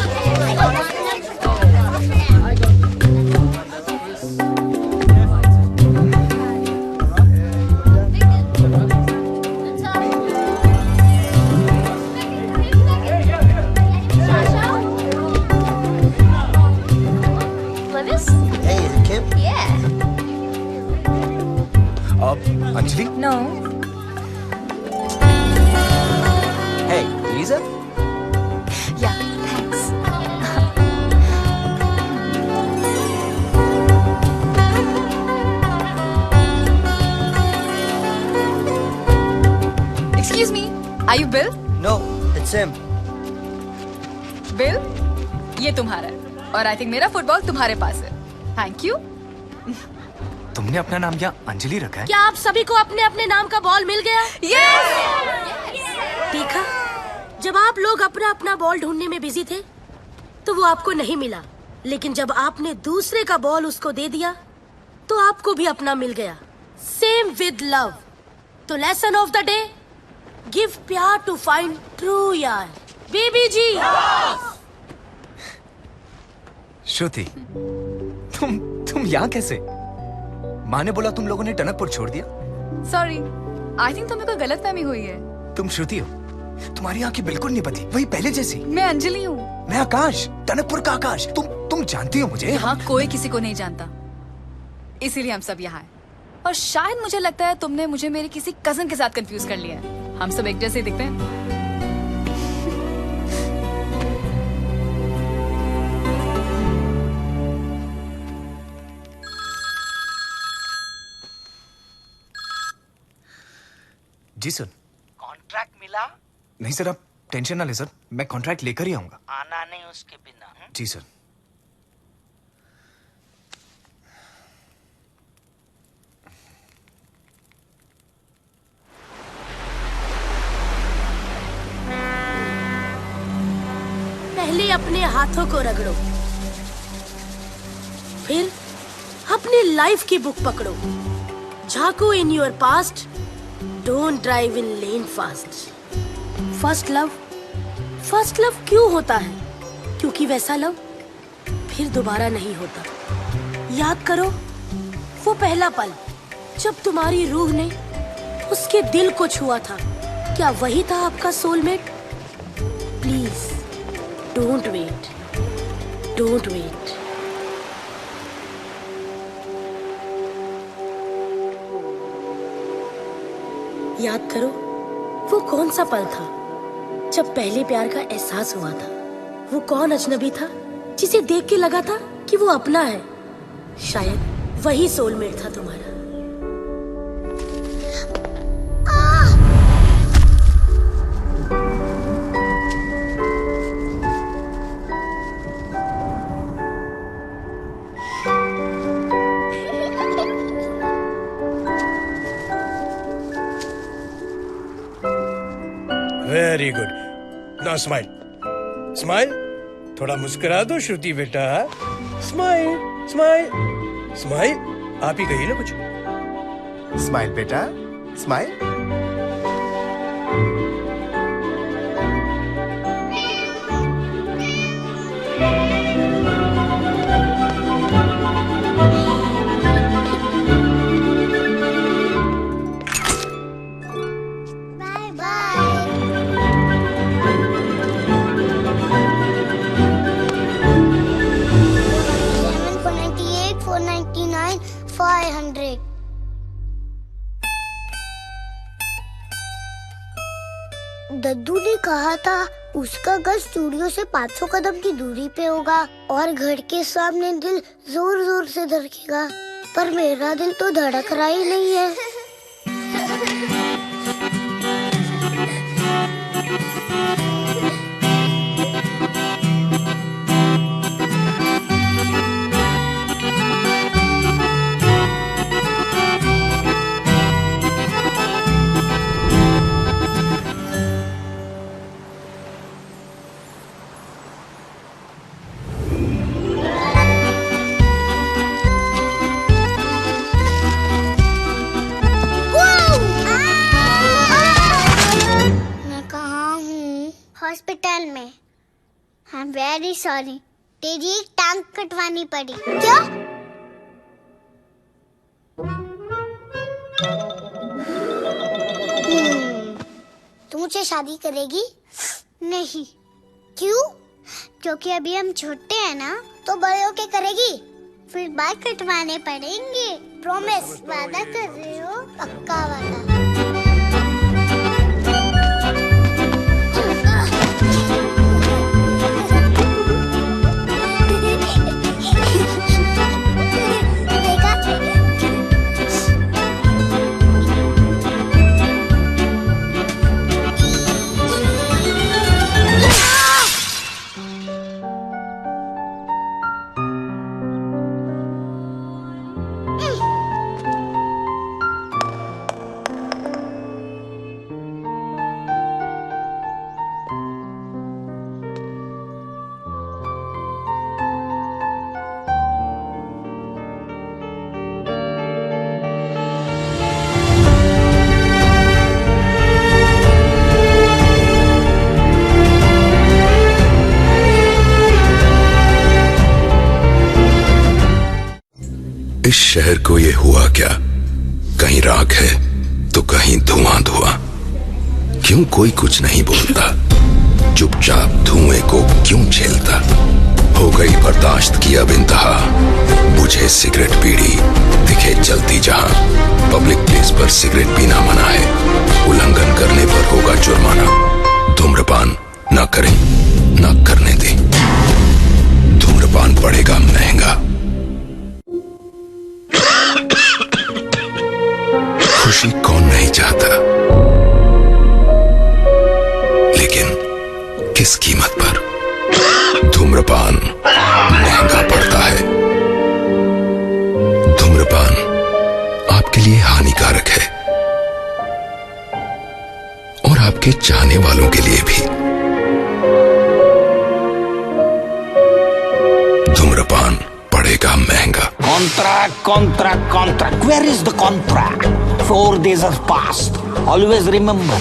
Anjali? No. Hey, Lisa? Yeah, thanks. Excuse me, are you Bill? No, it's him. Bill, ये तुम्हारा है और आई थिंक मेरा फुटबॉल तुम्हारे पास है। Thank you. तुमने अपना नाम क्या अंजलि रखा है? क्या आप सभी को अपने अपने नाम का बॉल मिल गया? देखा, जब आप लोग अपना अपना बॉल ढूंढने में बिजी थे तो वो आपको नहीं मिला, लेकिन जब आपने दूसरे का बॉल उसको दे दिया तो आपको भी अपना मिल गया। Same with love. तो lesson of the day, give प्यार टू फाइंड ट्रू यार। बेबी जी। श्रुति, तुम यहाँ कैसे? माँ ने बोला तुम लोगों ने टनकपुर छोड़ दिया। सॉरी, आई थिंक तुम्हें कोई गलतफहमी हुई है। तुम श्रुति हो, तुम्हारी आंखें बिल्कुल नहीं बदली, वही पहले जैसी। मैं अंजलि हूँ। मैं आकाश, टनकपुर का आकाश। तुम जानती हो मुझे? यहाँ कोई किसी को नहीं जानता, इसीलिए हम सब यहाँ हैं। और शायद मुझे लगता है तुमने मुझे मेरे किसी कजन के साथ कंफ्यूज कर लिया है। हम सब एक जैसे ही दिखते हैं। जी सर। कॉन्ट्रैक्ट मिला? नहीं सर, आप टेंशन ना ले सर, मैं कॉन्ट्रैक्ट लेकर ही आऊंगा। आना नहीं उसके बिना। जी सर। पहले अपने हाथों को रगड़ो, फिर अपनी लाइफ की बुक पकड़ो, झांको in your past, don't drive in lane fast. First love क्यों होता है? क्योंकि वैसा लव फिर दोबारा नहीं होता। याद करो वो पहला पल जब तुम्हारी रूह ने उसके दिल को छुआ था। क्या वही था आपका soulmate? Please don't wait, don't wait. याद करो वो कौन सा पल था जब पहले प्यार का एहसास हुआ था। वो कौन अजनबी था जिसे देख के लगा था कि वो अपना है? शायद वही सोलमेट था तुम्हारा। Very good, now smile. Smile, थोड़ा मुस्कुरा दो श्रुति बेटा। स्माइल स्माइल स्माइल, आप ही कहिए ना कुछ। स्माइल बेटा, स्माइल। दद्दू ने कहा था उसका घर स्टूडियो से 500 कदम की दूरी पे होगा और घर के सामने दिल जोर जोर से धड़केगा, पर मेरा दिल तो धड़क रहा ही नहीं है। हॉस्पिटल में। आई एम वेरी सॉरी, तेरी एक टांग कटवानी पड़ी। क्या? तू मुझसे शादी करेगी? नहीं। क्यों? क्योंकि अभी हम छोटे हैं ना, तो बड़े होके करेगी, फिर बाल कटवाने पड़ेंगे। प्रॉमिस, वादा कर रही हो? पक्का वादा। इस शहर को ये हुआ क्या? कहीं राख है तो कहीं धुआं धुआं। क्यों कोई कुछ नहीं बोलता? चुपचाप धुएं को क्यों झेलता? हो गई बर्दाश्त की अब इंतहा, बुझे सिगरेट बीड़ी दिखे जलती जहां। पब्लिक प्लेस पर सिगरेट पीना मना है, उल्लंघन करने पर होगा जुर्माना। धूम्रपान ना करें, ना करने दें, धूम्रपान पड़ेगा महंगा। खुशी कौन नहीं चाहता, लेकिन किस कीमत पर? धूम्रपान महंगा पड़ता है। धूम्रपान आपके लिए हानिकारक है और आपके चाहने वालों के लिए भी। धूम्रपान पड़ेगा महंगा। Contract. Where is the contract? 4 days have passed. Always remember,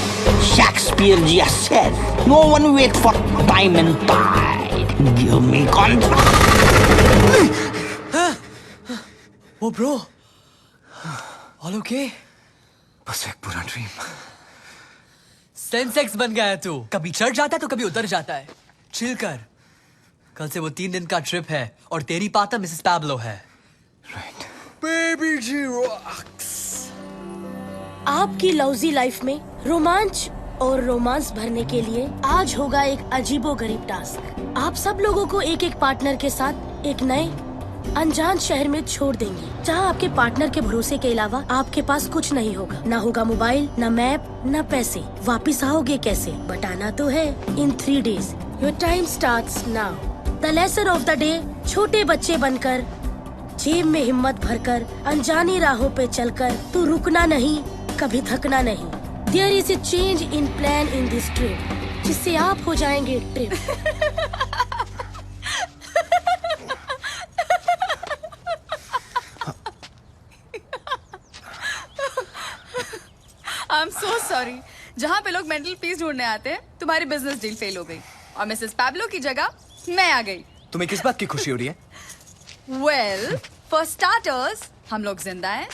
Shakespeare just said, no one wait for time and tide. Give me contract. Oh bro, all okay? बस एक पूरा ड्रीम। सेंसेक्स बन गया है तू, कभी चढ़ जाता है तो कभी उतर जाता है। चिल कर, कल से वो 3 दिन का ट्रिप है और तेरी पाता मिसेस पैब्लो है। राइट। बेबी जी रॉक्स। आपकी लव्जी लाइफ में रोमांच और रोमांस भरने के लिए आज होगा एक अजीबोगरीब टास्क। आप सब लोगों को एक एक पार्टनर के साथ एक नए अनजान शहर में छोड़ देंगे, जहां आपके पार्टनर के भरोसे के अलावा आपके पास कुछ नहीं होगा। ना होगा मोबाइल, ना मैप, ना पैसे। वापिस आओगे कैसे? बताना तो है। इन 3 days your time starts now. The lesson of the day, छोटे बच्चे बनकर, जेब में हिम्मत भरकर, अनजानी राहों पे चलकर, तू रुकना नहीं, कभी थकना नहीं। There is a change in plan in this trip, जिससे आप हो जाएंगे trip. I am so sorry. जहाँ पे लोग मेंटल पीस ढूंढने आते हैं, तुम्हारी बिजनेस डील फेल हो गई और मिसेस पैब्लो की जगह मैं आ गई। तुम्हें किस बात की खुशी हो रही है? वेल, फॉर स्टार्टर्स हम लोग जिंदा हैं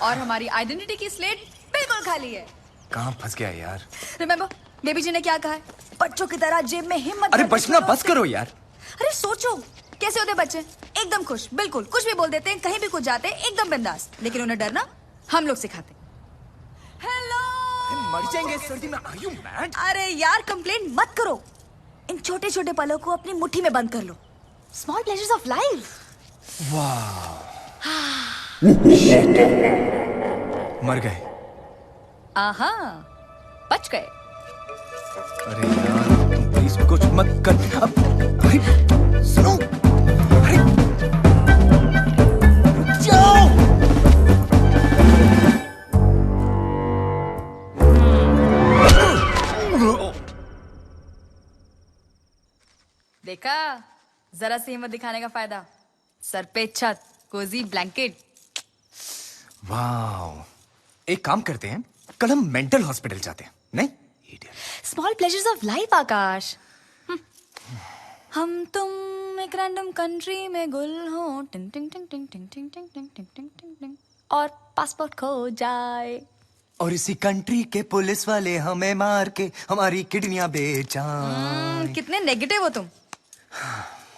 और हमारी आइडेंटिटी की स्लेट बिल्कुल खाली है। कहाँ फंस गया यार? रिमेम्बर, बेबी जी ने क्या कहा है? बच्चों की तरह जेब में हिम्मत। अरे बचना बस करो यार। अरे सोचो कैसे होते बच्चे, एकदम खुश, बिल्कुल कुछ भी बोल देते हैं, कहीं भी कुछ जाते हैं एकदम बिंदास, लेकिन उन्हें डरना हम लोग सिखाते। मर जाएंगे इस सर्दी में। Are you mad? अरे यार कंप्लेंट मत करो, इन छोटे छोटे पलों को अपनी मुट्ठी में बंद कर लो। Small pleasures of life. मर गए। आहा, बच गए। अरे यार तुम प्लीज कुछ मत कर। अब अरे सुनो, अरे जाओ। देखा, जरा सी हिम्मत दिखाने का फायदा। सर पे छत, कोजी ब्लैंकेट। वाह, एक काम करते हैं, कल हम मेंटल हॉस्पिटल जाते हैं। नहीं, स्मॉल प्लेजर्स ऑफ लाइफ आकाश। हम तुम एक रैंडम कंट्री में गुल हो, टिंग टिंग टिंग टिंग टिंग टिंग टिंग टिंग टिंग टिंग टिंग टिंग, और पासपोर्ट खो जाए और इसी कंट्री के पुलिस वाले हमें मार के हमारी किडनियां बेचाएं। कितने नेगेटिव हो तुम।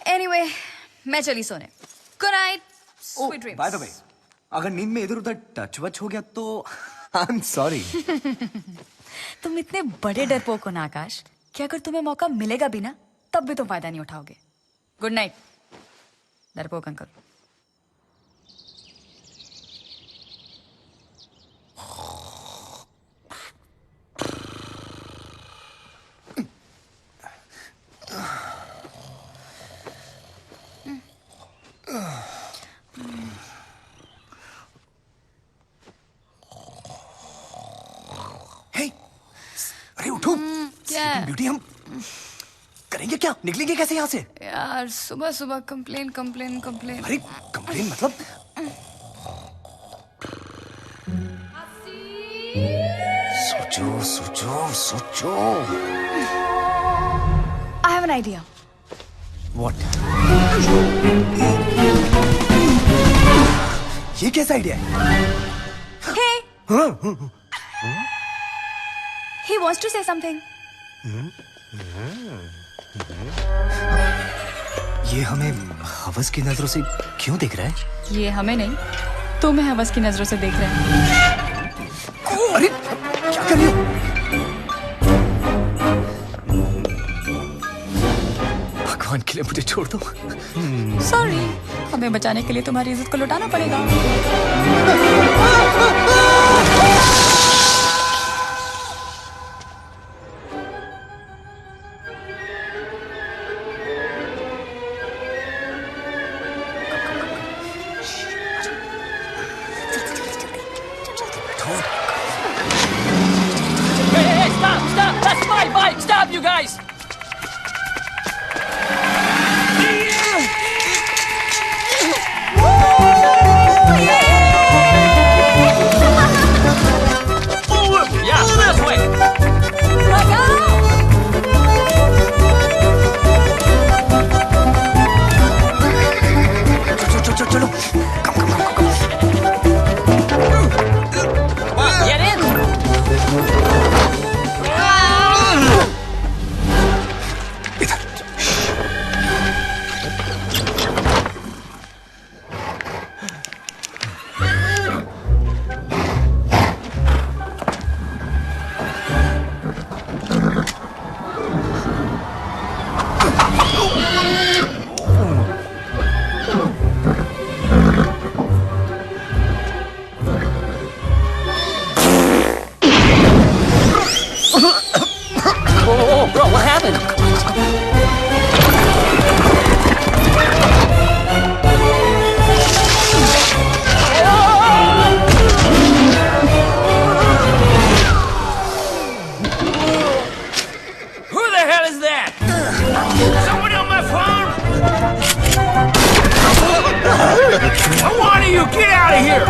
एनीवे, मैं चली सोने। Good night, sweet dreams. By the way, अगर नींद में इधर उधर टच वच हो गया तो आई एम सॉरी। तुम इतने बड़े डरपोक हो ना आकाश, कि अगर तुम्हें मौका मिलेगा भी ना, तब भी तुम फायदा नहीं उठाओगे। गुड नाइट डरपोक अंकल। अरे उठो। क्या? ब्यूटी, हम करेंगे क्या? निकलेंगे कैसे यहाँ से? यार सुबह सुबह कंप्लेन कंप्लेन कंप्लेन। अरे कंप्लेन मतलब? सोचो सोचो सोचो। I have an idea. What? ये कैसा आइडिया है? हे, he wants to say something. ये हमें हवस की नजरों से क्यों देख रहा है? ये हमें नहीं, तुम्हें हवस की नजरों से देख रहे हैं। अरे क्या कर रही हो? भगवान के लिए मुझे छोड़ दो। सॉरी, हमें बचाने के लिए तुम्हारी इज्जत को लुटाना पड़ेगा। Hey, stop! That's my bike! Stop, you guys! चलो Whoa, bro, what happened? Who the hell is that? Somebody on my farm? I want you, get out of here!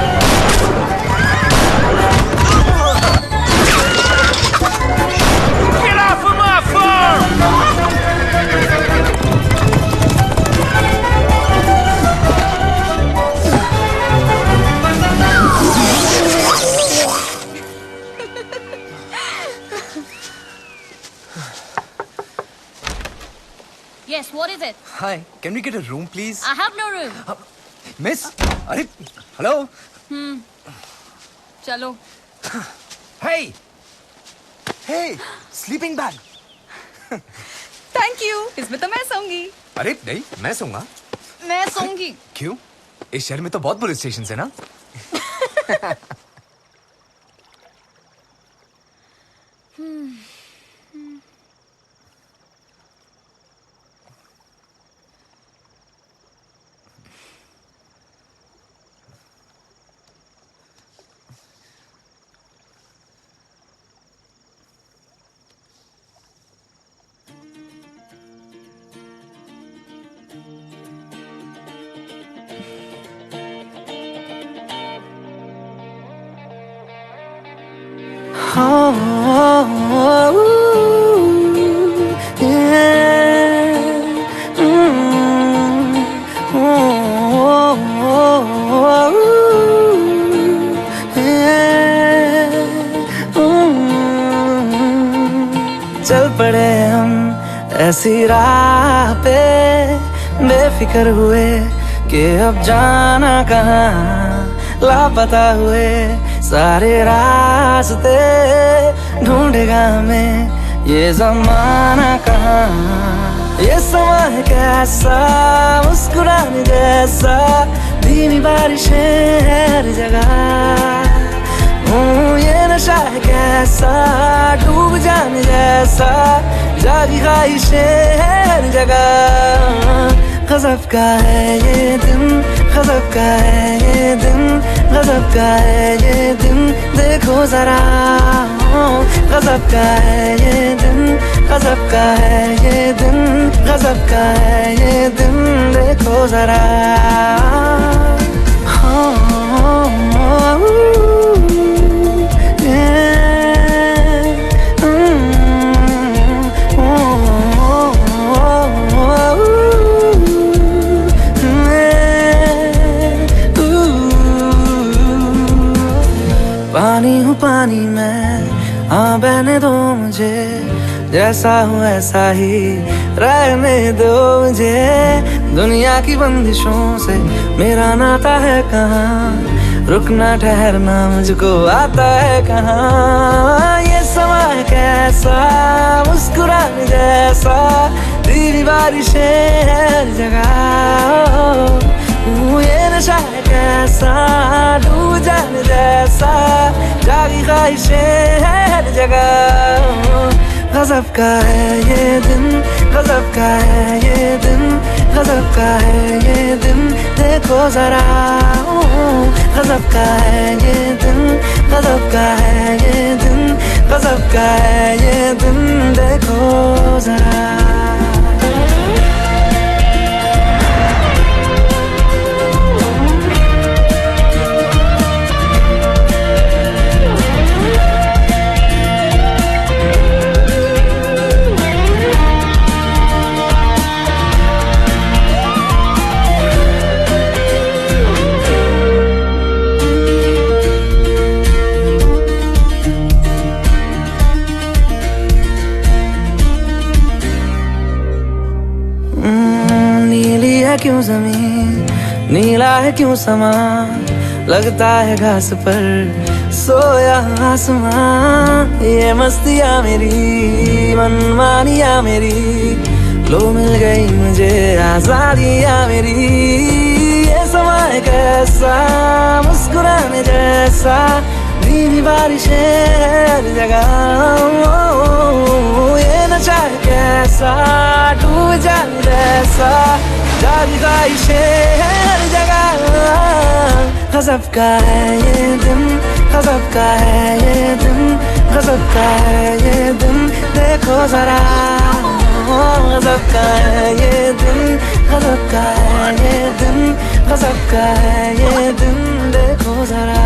it. Hi, can we get a room, please? I have no room. Miss, अरे, hello. चलो. Hey, hey, sleeping bag. Thank you. इसमें तो मैं सोऊंगी. अरे नहीं, मैं सोऊंगा. मैं सोऊंगी. क्यों? इस शहर में तो बहुत पुलिस स्टेशन है ना? चल पड़े हम ऐसी राह पे बेफिक्र हुए कि अब जाना कहाँ, लापता हुए सारे रास्ते ढूंढेगा हमें ये जमाना कहाँ। ये समा है कैसा मुस्कुराने जैसा, धीमी बारिशें हर जगह। ये नशा है कैसा डूब जाने जैसा, जागी ख्वाहिशें हर जगह। गज़ब का है ये दिन, गज़ब का है ये दिन, गज़ब का है ये दिन, देखो जरा। गज़ब का है ये दिन, गज़ब का है ये दिन, गज़ब का है ये दिन, देखो जरा। पानी हूँ पानी मैं, हाँ बहने दो मुझे, जैसा हूँ ऐसा ही रहने दो मुझे। दुनिया की बंदिशों से मेरा नाता है कहाँ, रुकना ठहरना मुझको आता है कहाँ। ये समा है कैसा मुस्कुराने जैसा, धीमी बारिशें हर जगह। ये नशा है कैसा डूब जाने जैसा, जागी ख्वाहिशें हर जगह। गज़ब का है ये दिन, गज़ब का है ये दिन, गज़ब का है ये दिन, देखो जरा। गज़ब का है ये दिन, गज़ब का है ये दिन, गज़ब का है ये दिन, देखो जरा। क्यों जमीन नीला है क्यों समा, लगता है घास पर सोया आसमां। ये मस्तियाँ मेरी मनमानियाँ मेरी, लो मिल गई मुझे आजादियाँ मेरी। ये समा है कैसा मुस्कुराने जैसा, धीमी बारिशें हर जगह। ये नशा है कैसा डूब जाने जैसा, जागी ख्वाहिशें हर जगह। गज़ब का है ये दिन, गज़ब का है ये दिन, गज़ब का है ये दिन, देखो जरा। गज़ब का है ये दिन, गज़ब का है ये दिन, गज़ब का है ये दिन, देखो जरा।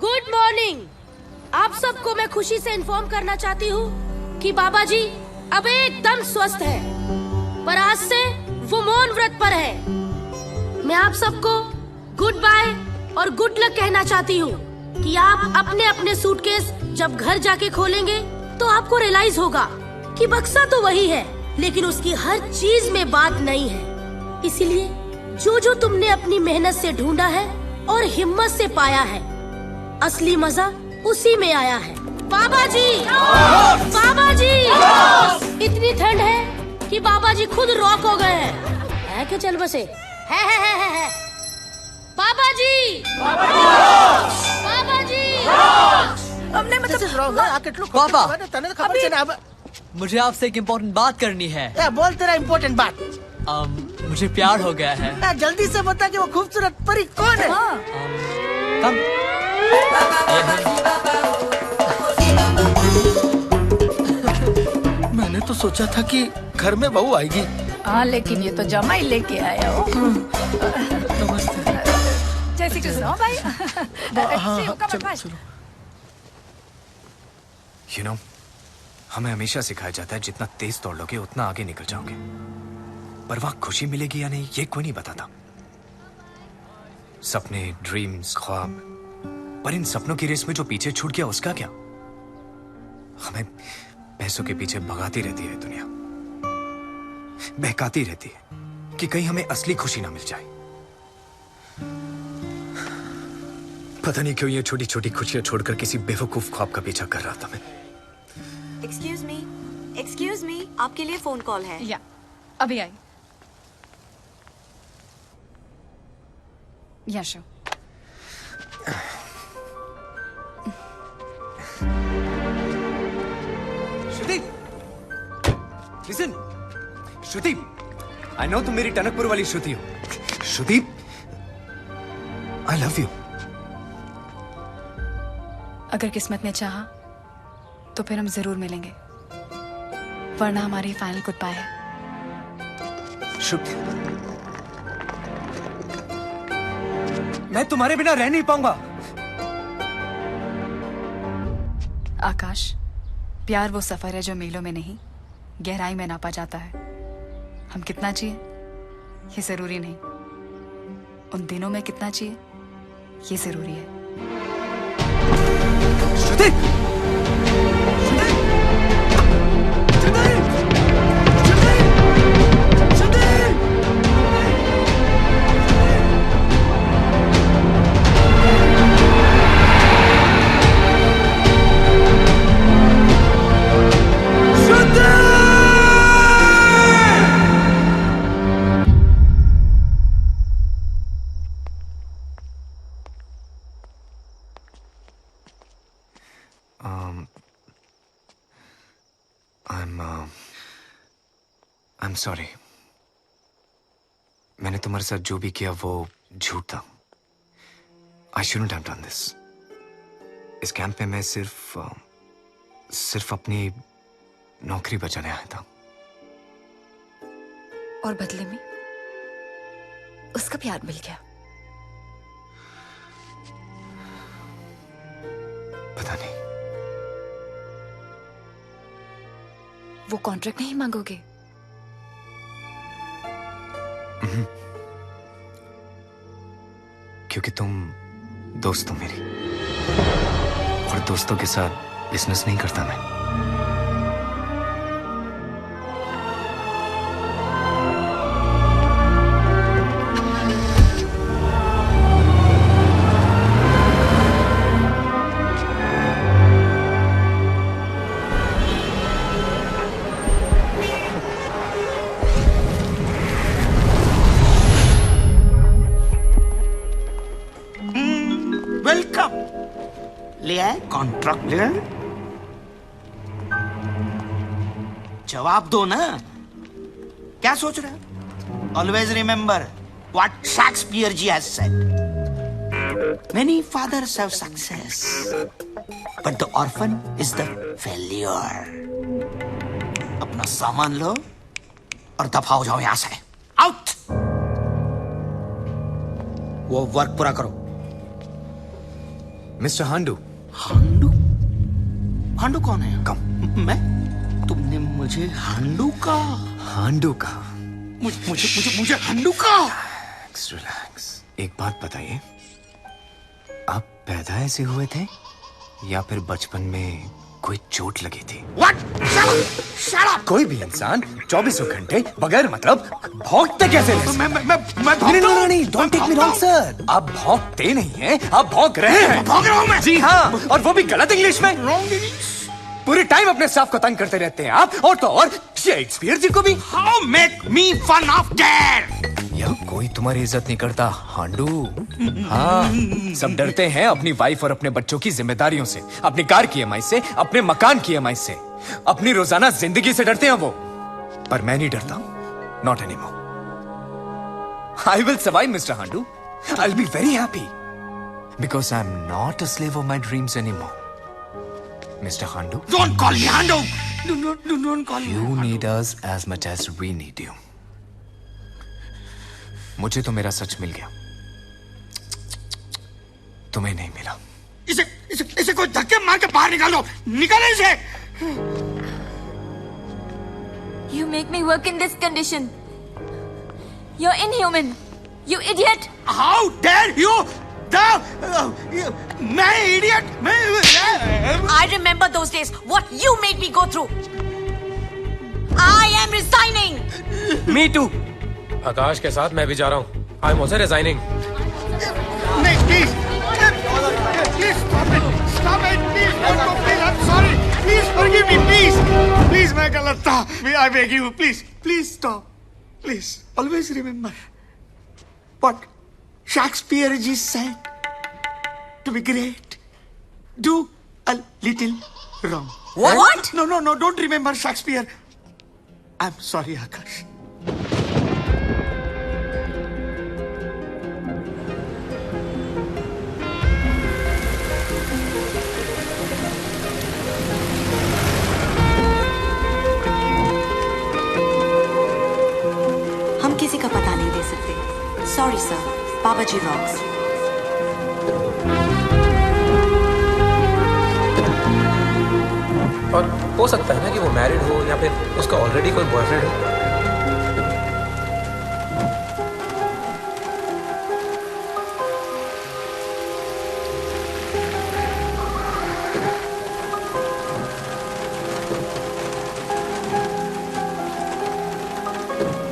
Good morning. आप सबको मैं खुशी से इन्फॉर्म करना चाहती हूँ कि बाबा जी अब एकदम स्वस्थ है, पर आज से वो मौन व्रत पर है। मैं आप सबको गुड बाय और गुड लक कहना चाहती हूँ कि आप अपने अपने सूटकेस जब घर जाके खोलेंगे तो आपको रियलाइज होगा कि बक्सा तो वही है, लेकिन उसकी हर चीज में बात नहीं है। इसीलिए जो जो तुमने अपनी मेहनत से ढूंढा है और हिम्मत से पाया है, असली मजा उसी में आया है। बाबा जी, बाबा जी, इतनी ठंड है कि बाबा जी खुद रॉक हो गए हैं। है कि चल बसे है। बाबा जी, बाबा जी, हमने पापा पापा मुझे आपसे एक इम्पोर्टेंट बात करनी है। बोल तेरा इम्पोर्टेंट बात। मुझे प्यार हो गया है। जल्दी से बता कि वो खूबसूरत परी कौन है। मैंने तो सोचा था कि घर में बहू आएगी। हाँ, लेकिन ये तो जमाई लेके आया हो। नमस्ते। जय श्री कृष्ण भाई। You know, हमें हमेशा सिखाया जाता है जितना तेज दौड़ लोगे उतना आगे निकल जाओगे, पर वहां खुशी मिलेगी या नहीं ये कोई नहीं बताता। सपने, ड्रीम्स, ख्वाब, पर इन सपनों की रेस में जो पीछे छूट गया उसका क्या? हमें पैसों के पीछे भगाती रहती है दुनिया, बहकाती रहती है कि कहीं हमें असली खुशी ना मिल जाए। पता नहीं क्यों ये छोटी छोटी खुशियां छोड़कर किसी बेवकूफ ख्वाब का पीछा कर रहा था मैं। एक्सक्यूज मी, आपके लिए फोन कॉल है। या अभी आई। या show. Shruti, listen, Shruti, I know तुम मेरी टनकपुर वाली श्रुति हो। श्रुति, आई लव यू। अगर किस्मत ने चाहा तो फिर हम जरूर मिलेंगे, वरना हमारी फाइनल गुड बाय है। श्रुति, मैं तुम्हारे बिना रह नहीं पाऊंगा। आकाश, प्यार वो सफर है जो मीलों में नहीं गहराई में नापा जाता है। हम कितना जिए ये जरूरी नहीं, उन दिनों में कितना जिए ये जरूरी है। श्रुति, I'm sorry. मैंने तुम्हारे साथ जो भी किया वो झूठ था। I shouldn't have done this. इस कैंप में मैं सिर्फ अपनी नौकरी बचाने आया था। और बदले में उसका प्यार मिल गया। पता नहीं। वो कॉन्ट्रैक्ट नहीं मांगोगे? क्योंकि तुम दोस्त हो मेरी, और दोस्तों के साथ बिजनेस नहीं करता मैं। कॉन्ट्रैक्ट लिया? जवाब दो ना, क्या सोच रहे हो? Always remember what Shakespeare ji has said, many fathers have success but the orphan is the failure. अपना सामान लो और दफा हो जाओ यहां से, आउट। वो वर्क पूरा करो। मिस्टर हांडू। हांडू? हांडू कौन है? कम। मैं? तुमने मुझे हांडू का? हांडू का? मुझे हांडू का? रिलैक्स। एक बात बताइए, आप पैदा ऐसे हुए थे या फिर बचपन में कोई चोट लगी थी? What? Shut up! कोई भी इंसान 24 घंटे बगैर मतलब भौंकते कैसे रह सकता है? नहीं, don't take me wrong, sir. आप भौंकते नहीं हैं, आप भौंक रहे हैं। भौंक रहा हूं मैं। जी हाँ, और वो भी गलत इंग्लिश में। Wrong English? पूरे टाइम अपने स्टाफ को तंग करते रहते हैं आप, और तो और शेक्सपियर जी को भी। How make me fun of that? यह कोई तुम्हारी इज्जत नहीं करता, हांडू। हाँ, सब डरते हैं अपनी वाइफ और अपने बच्चों की जिम्मेदारियों से, अपनी कार की EMI से, अपने मकान की EMI से, अपनी रोजाना जिंदगी से डरते हैं वो। पर मैं नहीं डरता, not anymore. I will survive mister हांडू। I will be very happy because I am not a slave of my dreams anymore. Mister हांडू, Don't call me Handu. Don't call me. You need us as much as we need you. मुझे तो मेरा सच मिल गया, तुम्हें नहीं मिला। इसे कोई धक्के मार के बाहर निकालो। निकालो इसे। You make me work in this condition. You're inhuman. You idiot. How dare you? मैं idiot? I remember those days. What you made me go through. I am resigning. Me too. आकाश के साथ मैं भी जा रहा हूँ। I am also resigning. नहीं, please. Please stop it. Stop it. Please don't go. Please, I'm sorry. Please forgive me. Please. Please, मैं गलत था. I beg you. Please. Please stop. Please. Always remember what Shakespeare ji said. To be great, do a little wrong. What? No. Don't remember Shakespeare. I'm sorry, Akash. हम किसी का पता नहीं दे सकते। Sorry sir, बाबा जी rocks. और हो सकता है ना कि वो मैरिड हो या फिर उसका ऑलरेडी कोई बॉयफ्रेंड हो।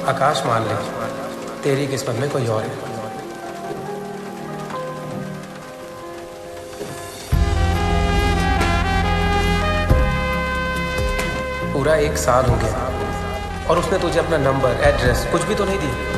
आकाश, मान ले तेरी किस्मत में कोई और है। पूरा 1 साल हो गया और उसने तुझे अपना नंबर, एड्रेस कुछ भी तो नहीं दिया।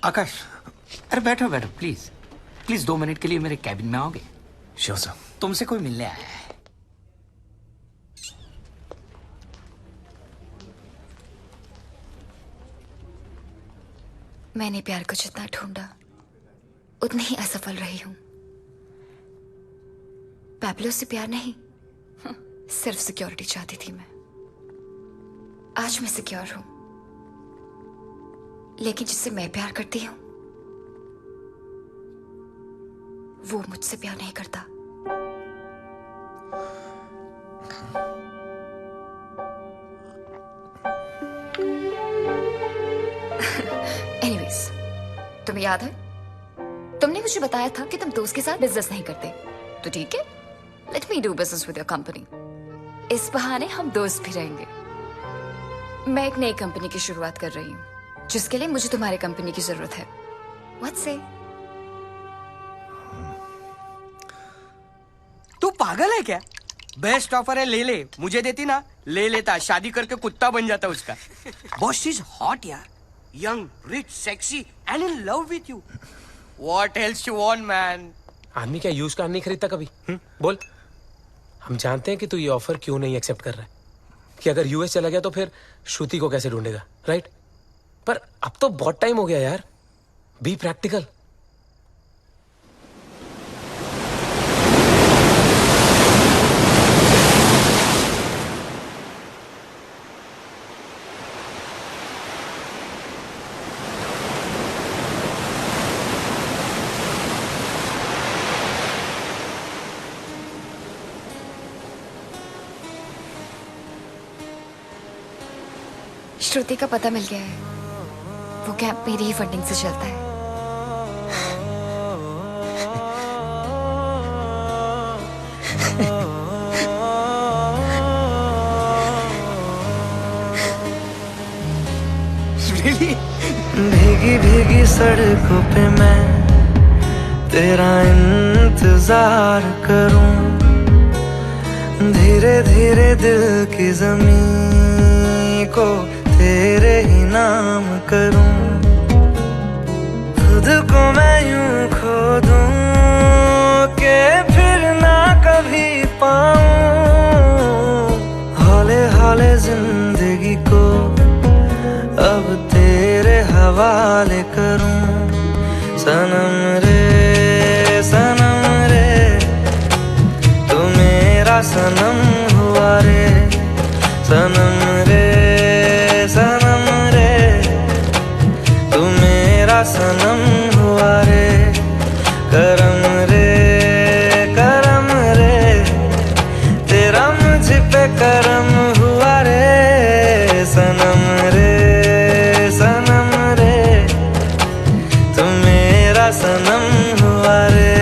आकाश, अरे बैठो प्लीज 2 मिनट के लिए मेरे कैबिन में आओगे? Sure sir. तुमसे कोई मिलने आया है। मैंने प्यार को जितना ढूंढा उतनी ही असफल रही हूं। पैब्लो से प्यार नहीं, सिर्फ सिक्योरिटी चाहती थी मैं। आज मैं सिक्योर हूं, लेकिन जिससे मैं प्यार करती हूं वो मुझसे प्यार नहीं करता। तुम्हें याद है तुमने मुझे बताया था कि तुम दोस्त के साथ बिजनेस नहीं करते, तो ठीक है, let me do business with your company. इस बहाने हम दोस्त भी रहेंगे। मैं एक नई कंपनी की शुरुआत कर रही हूँ जिसके लिए मुझे तुम्हारी कंपनी की जरूरत है। What say? तू पागल है क्या? बेस्ट ऑफर है, ले ले। मुझे देती ना, ले लेता, शादी करके कुत्ता बन जाता उसका। बॉस इज हॉट यार, young, rich, sexy and in love with you. What else you want man? आदमी क्या यूज कार नहीं खरीदता कभी? बोल। हम जानते हैं कि तू ये ऑफर क्यों नहीं एक्सेप्ट कर रहा है, कि अगर यूएस चला गया तो फिर श्रुति को कैसे ढूंढेगा, राइट? पर अब तो बहुत टाइम हो गया यार, बी प्रैक्टिकल। श्रुति का पता मिल गया है, वो कैंप मेरी ही फंडिंग से चलता है। भीगी भीगी सड़कों पे मैं तेरा इंतजार करूं, धीरे धीरे दिल की जमीन को तेरे ही नाम करूं, खुद को मैं यूं खो दूं के फिर ना कभी पाऊं, हौले हौले जिंदगी को अब तेरे हवाले करूं। सनम रे तू मेरा सनम हुआ रे, सनम रे तू मेरा सनम हुआ रे, करम रे तेरा मुझ पे करम हुआ रे, सनम रे तू मेरा सनम हुआ रे।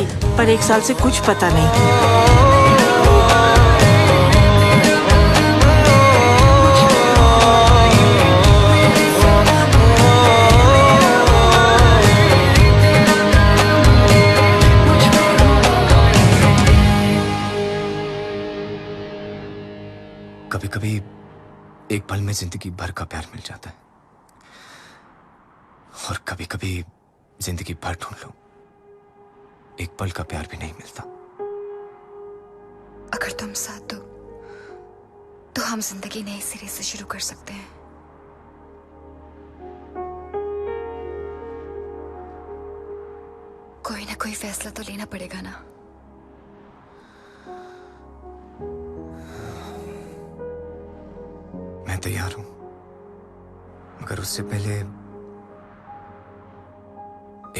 थी, पर 1 साल से कुछ पता नहीं। कभी कभी एक पल में जिंदगी भर का प्यार मिल जाता है, और कभी कभी जिंदगी भर ढूंढ लो, एक पल का प्यार भी नहीं मिलता। अगर तुम साथ दो तो हम जिंदगी नए सिरे से शुरू कर सकते हैं। कोई ना कोई फैसला तो लेना पड़ेगा ना। मैं तैयार हूं, मगर उससे पहले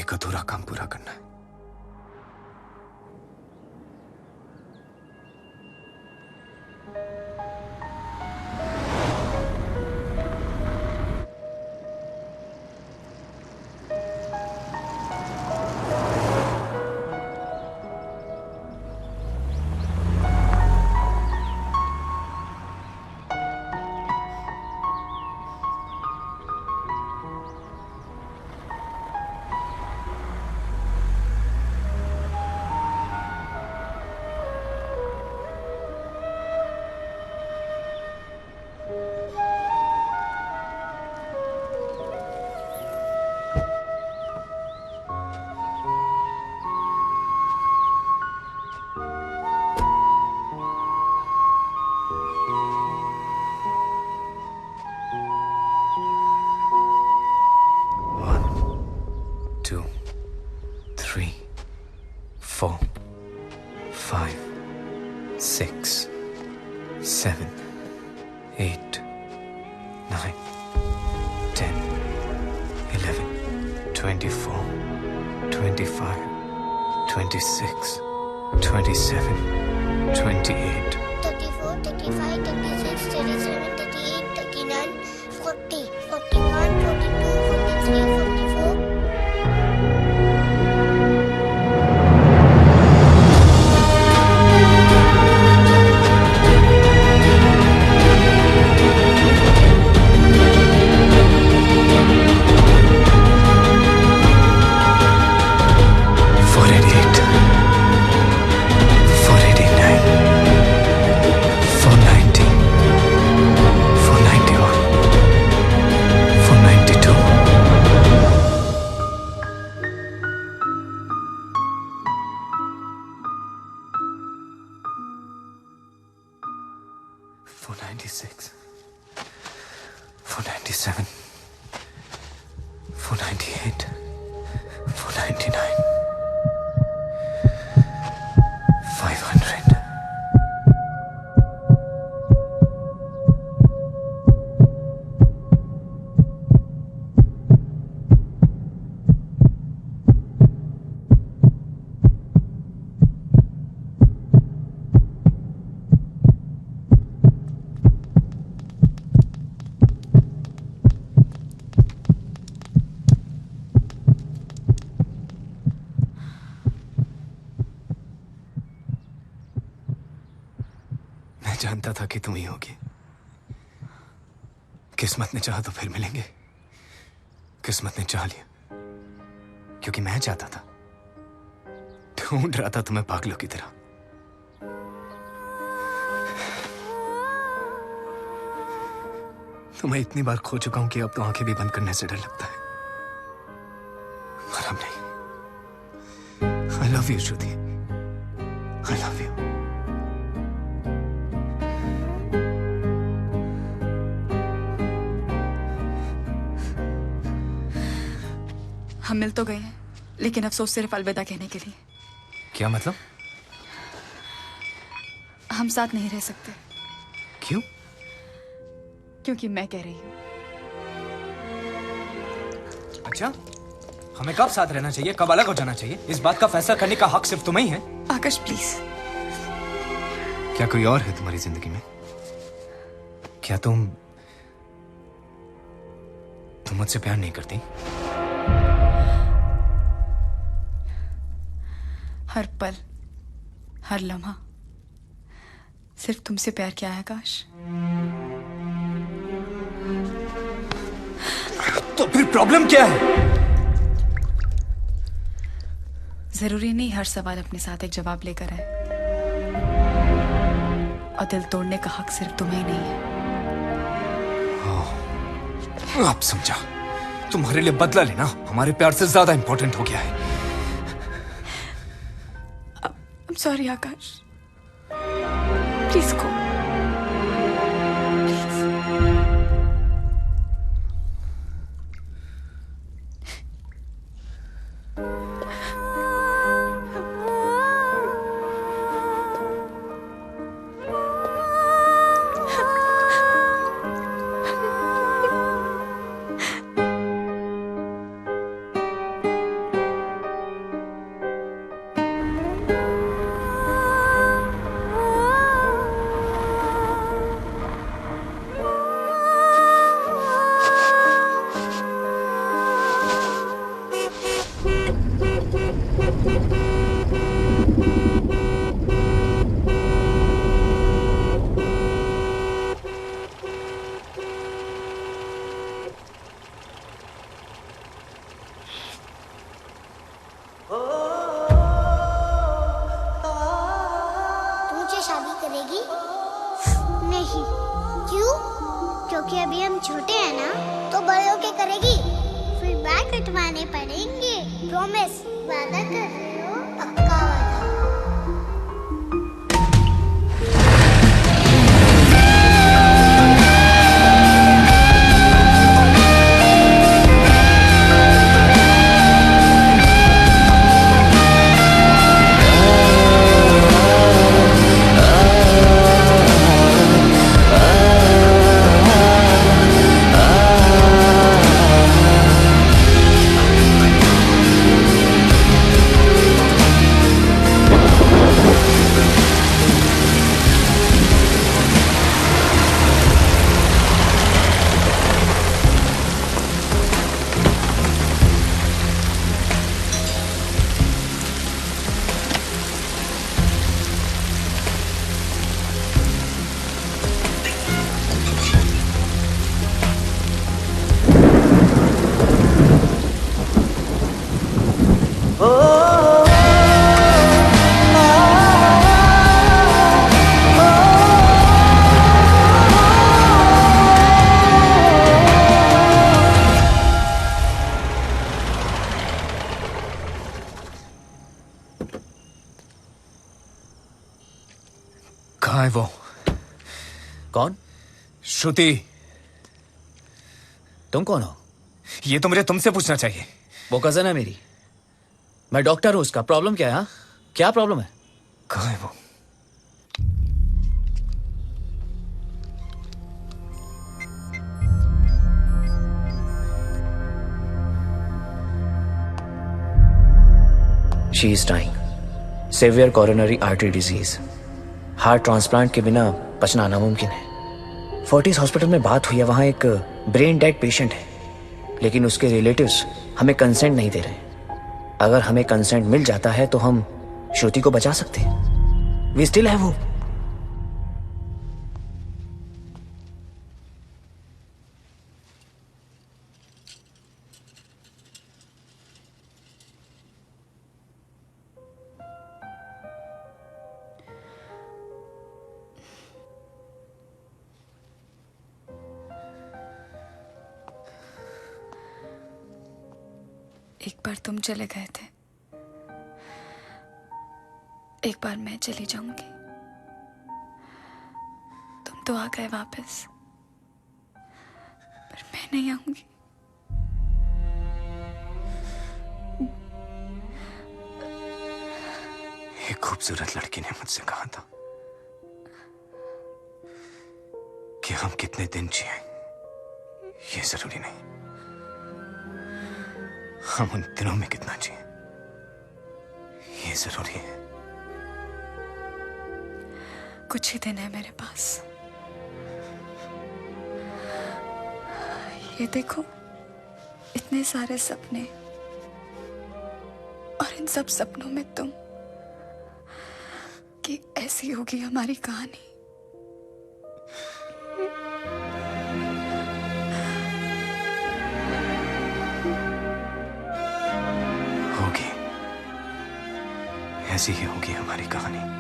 एक अधूरा काम पूरा करना है। जानता था कि तुम ही होगी। किस्मत ने चाहा तो फिर मिलेंगे। किस्मत ने चाह लिया क्योंकि मैं चाहता था, ढूंढ रहा था तुम्हें पागलों की तरह। तुम्हें इतनी बार खो चुका हूं कि अब तो आंखें भी बंद करने से डर लगता है। और अब नहीं। I love you Shruti, I love you. हम मिल तो गए हैं, लेकिन अफसोस सिर्फ अलविदा कहने के लिए। क्या मतलब? हम साथ नहीं रह सकते। क्यों? क्योंकि मैं कह रही हूँ। अच्छा, हमें कब साथ रहना चाहिए, कब अलग हो जाना चाहिए, इस बात का फैसला करने का हक सिर्फ तुम्हें ही है। आकाश प्लीज। क्या कोई और है तुम्हारी जिंदगी में? क्या तुम मुझसे प्यार नहीं करती? हर पल, हर लम्हा सिर्फ तुमसे प्यार किया है आकाश। तो फिर प्रॉब्लम क्या है? जरूरी नहीं हर सवाल अपने साथ एक जवाब लेकर आए, और दिल तोड़ने का हक सिर्फ तुम्हें ही नहीं है। अब समझा, तुम्हारे लिए बदला लेना हमारे प्यार से ज्यादा इंपॉर्टेंट हो गया है। I'm sorry Akash, please go. शादी करेगी? नहीं। क्यों? क्योंकि अभी हम छोटे हैं ना, तो बड़े होके करेगी। फिर बाल कटवाने पड़ेंगे। प्रॉमिस? वादा कर रहे हो? पक्का वादा। कहाँ है वो? कौन? श्रुति। तुम कौन हो? ये तो मुझे तुमसे पूछना चाहिए। वो कजन है मेरी, मैं डॉक्टर हूं उसका। प्रॉब्लम क्या है? हाँ? क्या प्रॉब्लम है? कहाँ है वो? She is dying, severe coronary artery disease. Heart transplant के बिना बचना नामुमकिन है। फोर्टिस हॉस्पिटल में बात हुई है, वहां एक ब्रेन डेड पेशेंट है, लेकिन उसके रिलेटिव्स हमें कंसेंट नहीं दे रहे। अगर हमें कंसेंट मिल जाता है तो हम श्रुति को बचा सकते हैं। We still have hope. एक बार तुम चले गए थे, एक बार मैं चली जाऊंगी। तुम तो आ गए वापस, पर मैं नहीं आऊंगी। एक खूबसूरत लड़की ने मुझसे कहा था कि हम कितने दिन जिए ये जरूरी नहीं, हम उन दिनों में कितना जिए ये जरूरी है। कुछ ही दिन है मेरे पास। ये देखो, इतने सारे सपने, और इन सब सपनों में तुम। कि ऐसी होगी हमारी कहानी। होगी, ऐसी ही होगी हमारी कहानी।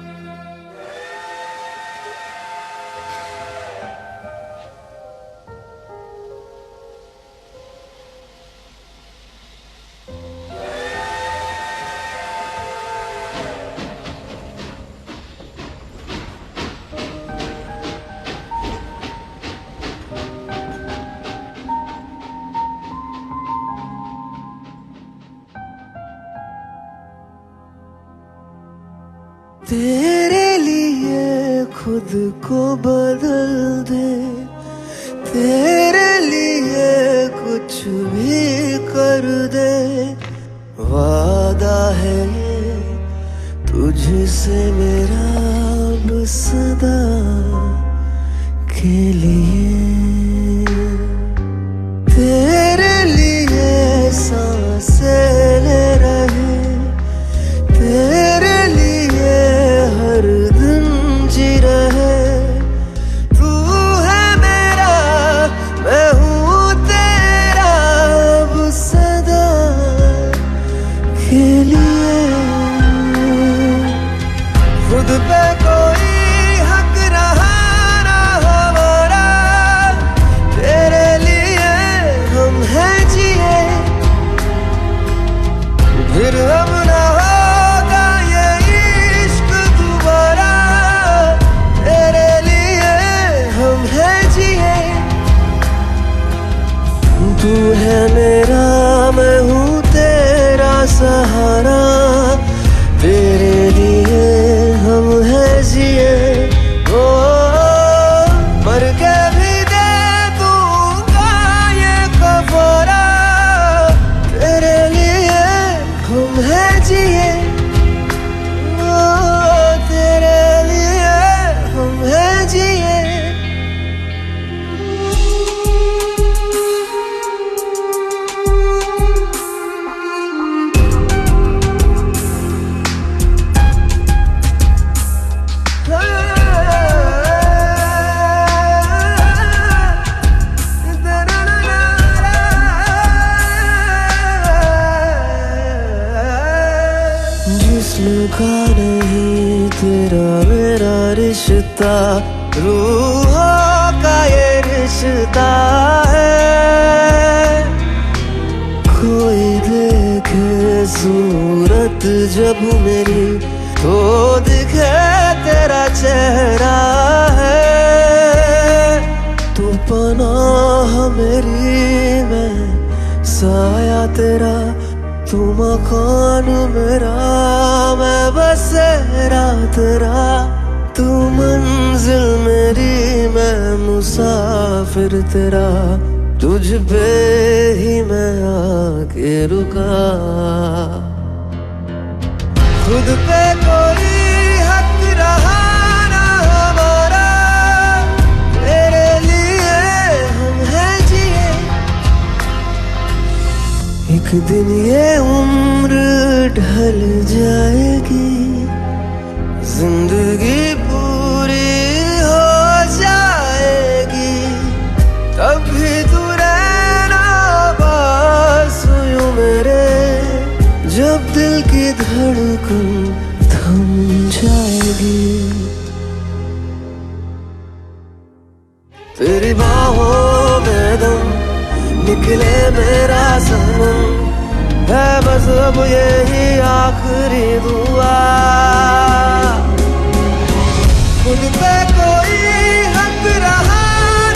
तेरे लिए खुद को बदल दे, तेरे लिए कुछ भी कर दे, वादा है ये तुझसे मेरा अब सदा के लिए। तेरे लिए सांसें ले रहे, तेरे लिए हर दिन जी रहे, तू है मेरा मैं हूँ तेरा अब सदा के लिए। खुद पे कोई हक रहा ना हमारा, तेरे लिए हम हैं जिए, फिर हम ना होगा ये इश्क दोबारा, तेरे लिए हम हैं जिए। तू है मेरा मैं हूँ तेरा सहारा, तेरे लिए हम हैं जिए। ओ मर के भी दे दूंगा ये कफारा, तेरे लिए हम हैं जिए। ओ तेरे लिए हम हैं जिए। जिस्म का नहीं तेरा मेरा रिश्ता, रूहों का ये रिश्ता है। कोई देखे सूरत जब मेरी तो दिखे तेरा चेहरा है। तू पनाह मेरी मैं साया तेरा, तू मकान मेरा मैं बसेरा तेरा, तू मंजिल मेरी मैं मुसाफिर तेरा, तुझ पे ही मैं आके रुका। खुद पे कोई हक रहा ना हमारा, तेरे लिए हम हैं जिए। एक दिन ये उम्र ढल जाएगी, जिंदगी पूरी हो जाएगी, तब भी तू रहना पास यूं मेरे, जब दिल की धड़कन थम जाएगी। तेरी बाहों में दम निकले मेरा सनम, है बस अब यही आखिरी दुआ। खुद पे कोई हक रहा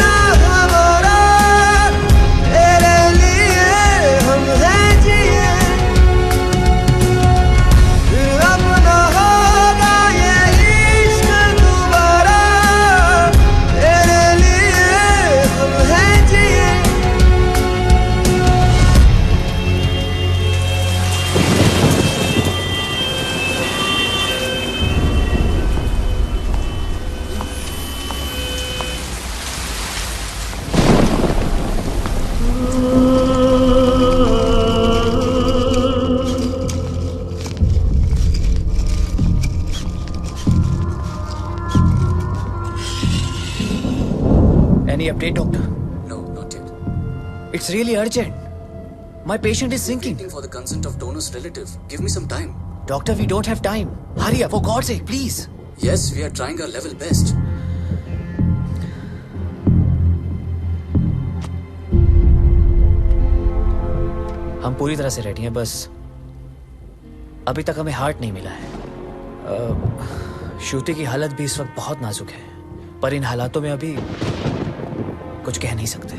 ना हमारा, तेरे लिए हम हैं जिए, फिर अब ना होगा ये इश्क दोबारा, तेरे लिए हम हैं जिए। Any update, doctor? No, not yet. It's really urgent. My patient is sinking. Waiting for the consent of donor's relative. Give me some time. Doctor, we don't have time. Hurry up, for God's sake, please. Yes, we are trying our level best. हम पूरी तरह से ready हैं, बस अभी तक हमें heart नहीं मिला है। श्रुति की हालत भी इस वक्त बहुत नाजुक है, पर इन हालातों में अभी कुछ कह नहीं सकते।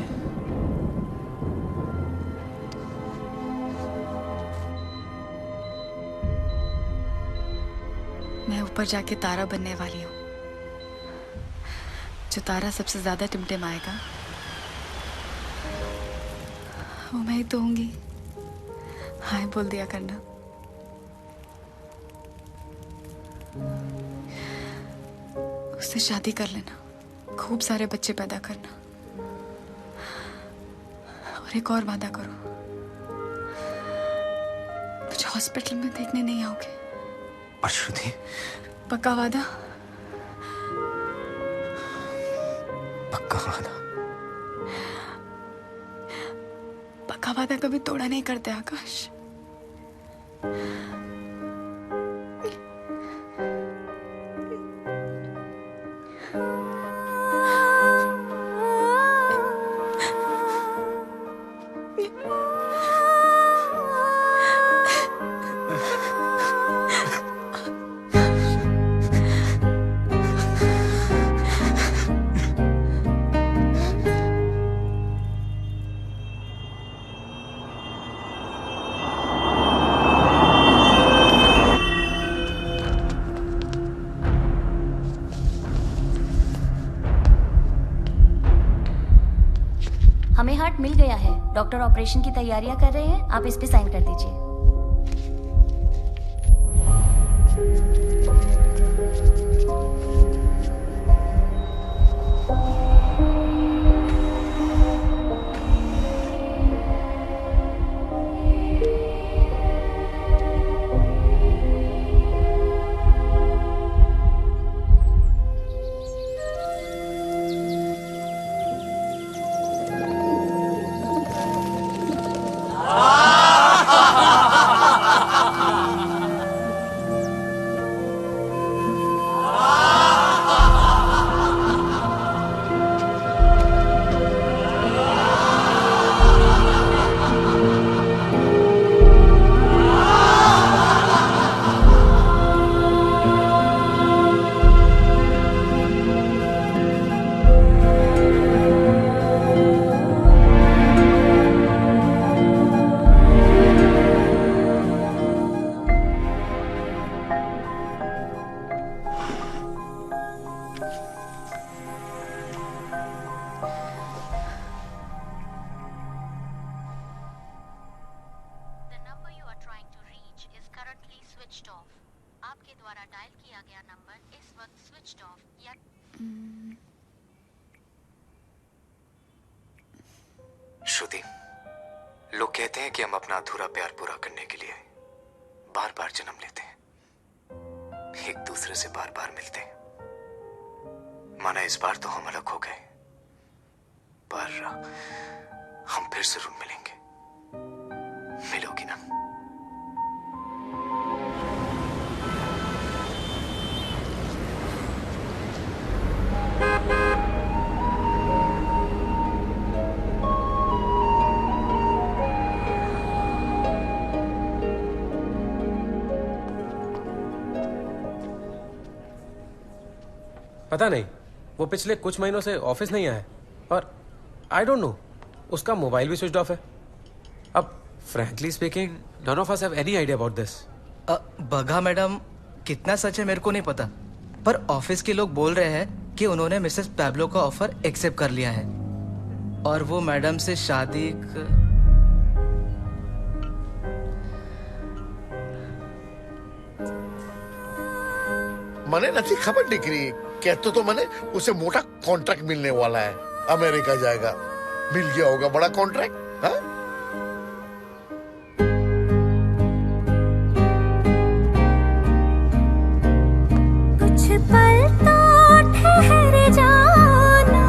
मैं ऊपर जाके तारा बनने वाली हूँ। जो तारा सबसे ज्यादा टिमटिमाएगा वो मैं ही तो होंगी। हाय बोल दिया करना। उससे शादी कर लेना, खूब सारे बच्चे पैदा करना, और एक और वादा करो, मुझे हॉस्पिटल में देखने नहीं आओगे। पर श्रुति, पक्का वादा? पक्का वादा। पक्का वादा कभी तोड़ा नहीं करते आकाश। हमें हार्ट मिल गया है। डॉक्टर ऑपरेशन की तैयारियां कर रहे हैं, आप इस पे साइन कर दीजिए। श्रुति, लोग कहते हैं कि हम अपना अधूरा प्यार पूरा करने के लिए बार बार जन्म लेते हैं, एक दूसरे से बार बार मिलते हैं। माना इस बार तो हम अलग हो गए, पर हम फिर जरूर मिलेंगे। मिलोगी ना? पता नहीं, वो पिछले कुछ महीनों से ऑफिस नहीं आया है, और आई डोंट नो, उसका मोबाइल भी स्विच ऑफ है। अब frankly speaking, none of us have any idea about this. बघा मैडम, कितना सच है मेरे को नहीं पता, पर ऑफिस के लोग बोल रहे हैं कि उन्होंने मिसेस पैब्लो का ऑफर एक्सेप्ट कर लिया है और वो मैडम से शादी મને નથી ખબર દીકરી, कहते तो मैंने उसे मोटा कॉन्ट्रैक्ट मिलने वाला है, अमेरिका जाएगा, मिल गया होगा बड़ा कॉन्ट्रैक्ट। हाँ? कुछ पल तो ठहर जाना,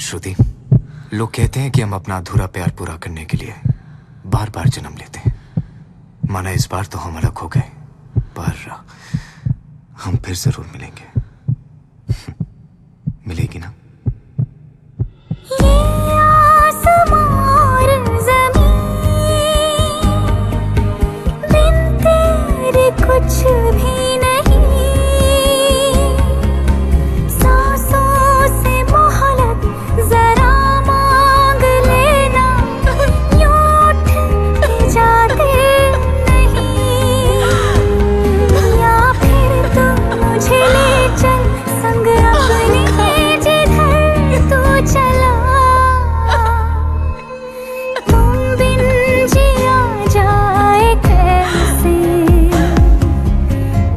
श्रुति, लोग कहते हैं कि हम अपना अधूरा प्यार पूरा करने के लिए बार बार जन्म लेते हैं। माना इस बार तो हम अलग हो गए, पर हम फिर जरूर मिलेंगे। मिलेगी ना? कुछ भी नहीं, सांसों से मोहलत जरा मांग लेना, यूं उठ के जाते नहीं, या फिर तो मुझे ले चल संग अपने जिधर तू चला, तुम बिन जिया जाए कैसे,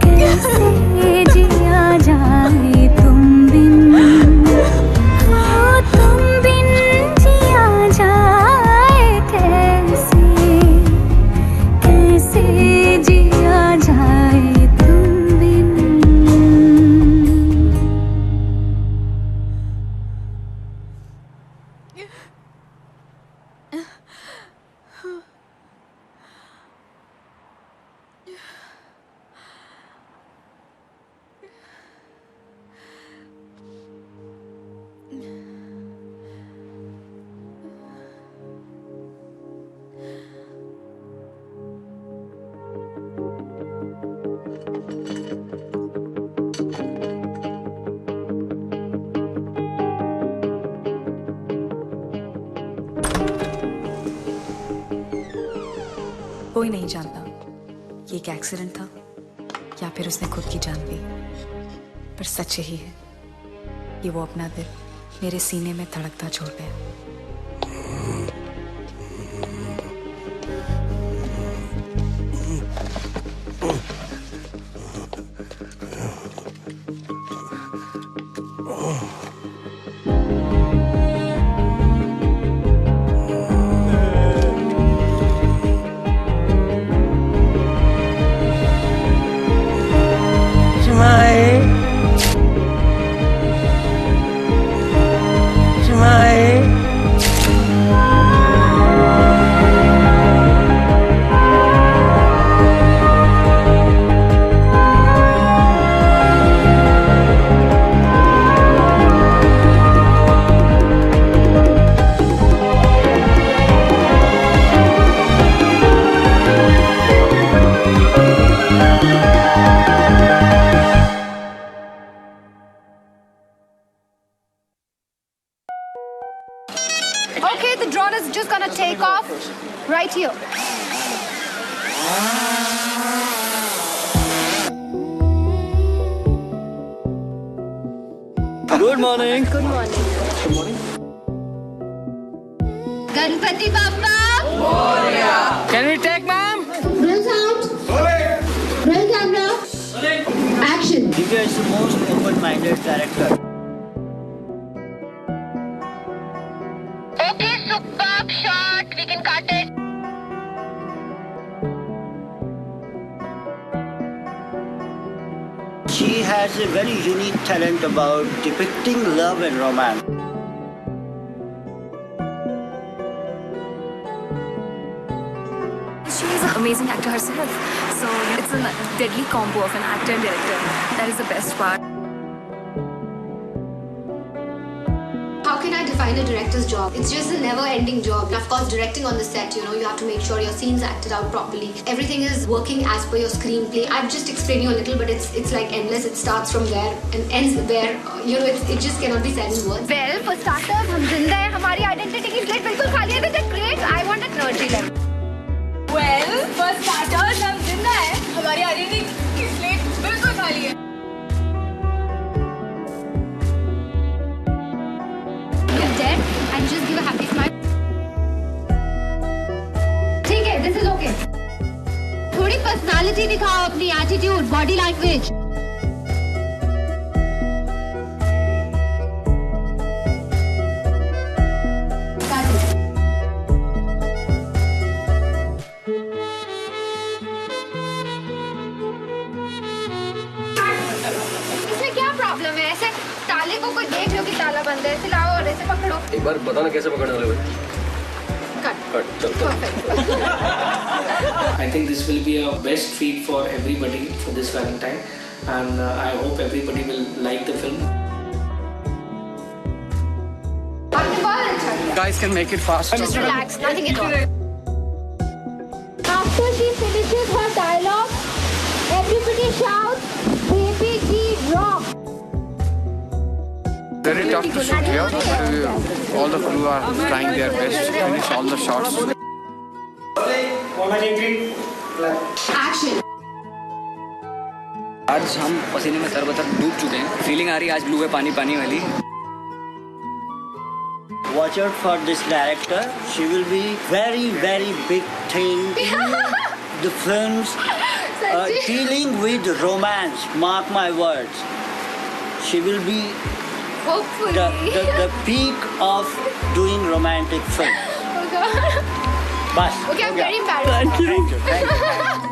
कैसे जिया जाए तुम बिन, हाँ तुम बिन जिया जाए कैसे, कैसे जिया जाए तुम बिन। कोई नहीं जानता ये एक एक्सीडेंट था या फिर उसने खुद की जान ली, पर सच यही है कि वो अपना दिल मेरे सीने में धड़कता छोड़ गया। Okay, the drone is just gonna take off right here. Good morning. Good morning. Good morning. Ganpati Bappa. Can we take, ma'am? Roll sound. Roll camera. Action. Divya is the most open-minded director. Okay, superb shot. We can cut it. She has a very unique talent about depicting love and romance. She is an amazing actor herself, so it's a deadly combo of an actor and director. That is the best part. How can I define a director's job? It's just a never-ending job. Of course, directing on the set, you have to make sure your scenes acted out properly. Everything is working as per your screenplay. I've just explained you a little, but it's like endless. It starts from there and ends where, it just cannot be said in words. Well, for starters, हम जिंदा हैं. हमारी identity की slate बिल्कुल खाली है. That's great. I want an energy level. Well, for starters, हम जिंदा हैं. हमारी identity की slate बिल्कुल खाली है. You're dead and just give a happy smile. ठीक है, this is okay. थोड़ी personality दिखाओ, अपनी attitude, body language. इसमें क्या प्रॉब्लम है? ऐसे ताले को कोई देख लो कि ताला बंद है, ऐसे लाओ और ऐसे पकड़ो. एक बार बताना कैसे पकड़ने वाले भाई। कट चल I think this will be a best treat for everybody for this Valentine, and I hope everybody will like the film. Guys can make it fast. Just relax, nothing at all. After she finishes her dialogue, everybody shouts, "Baby G rock!" Very tough to shoot here. All the crew are trying their best to finish all the shots. Action. आज हम पसीने में तरबतर डूब चुके हैं। Feeling आ रही है आज ब्लू है पानी पानी वाली। Watch out for this director. She will be very, very big thing in the films dealing with romance. Mark my words. She will be the peak of doing romantic films. Oh God. Bas. Okay, I'm very embarrassed. Thank you.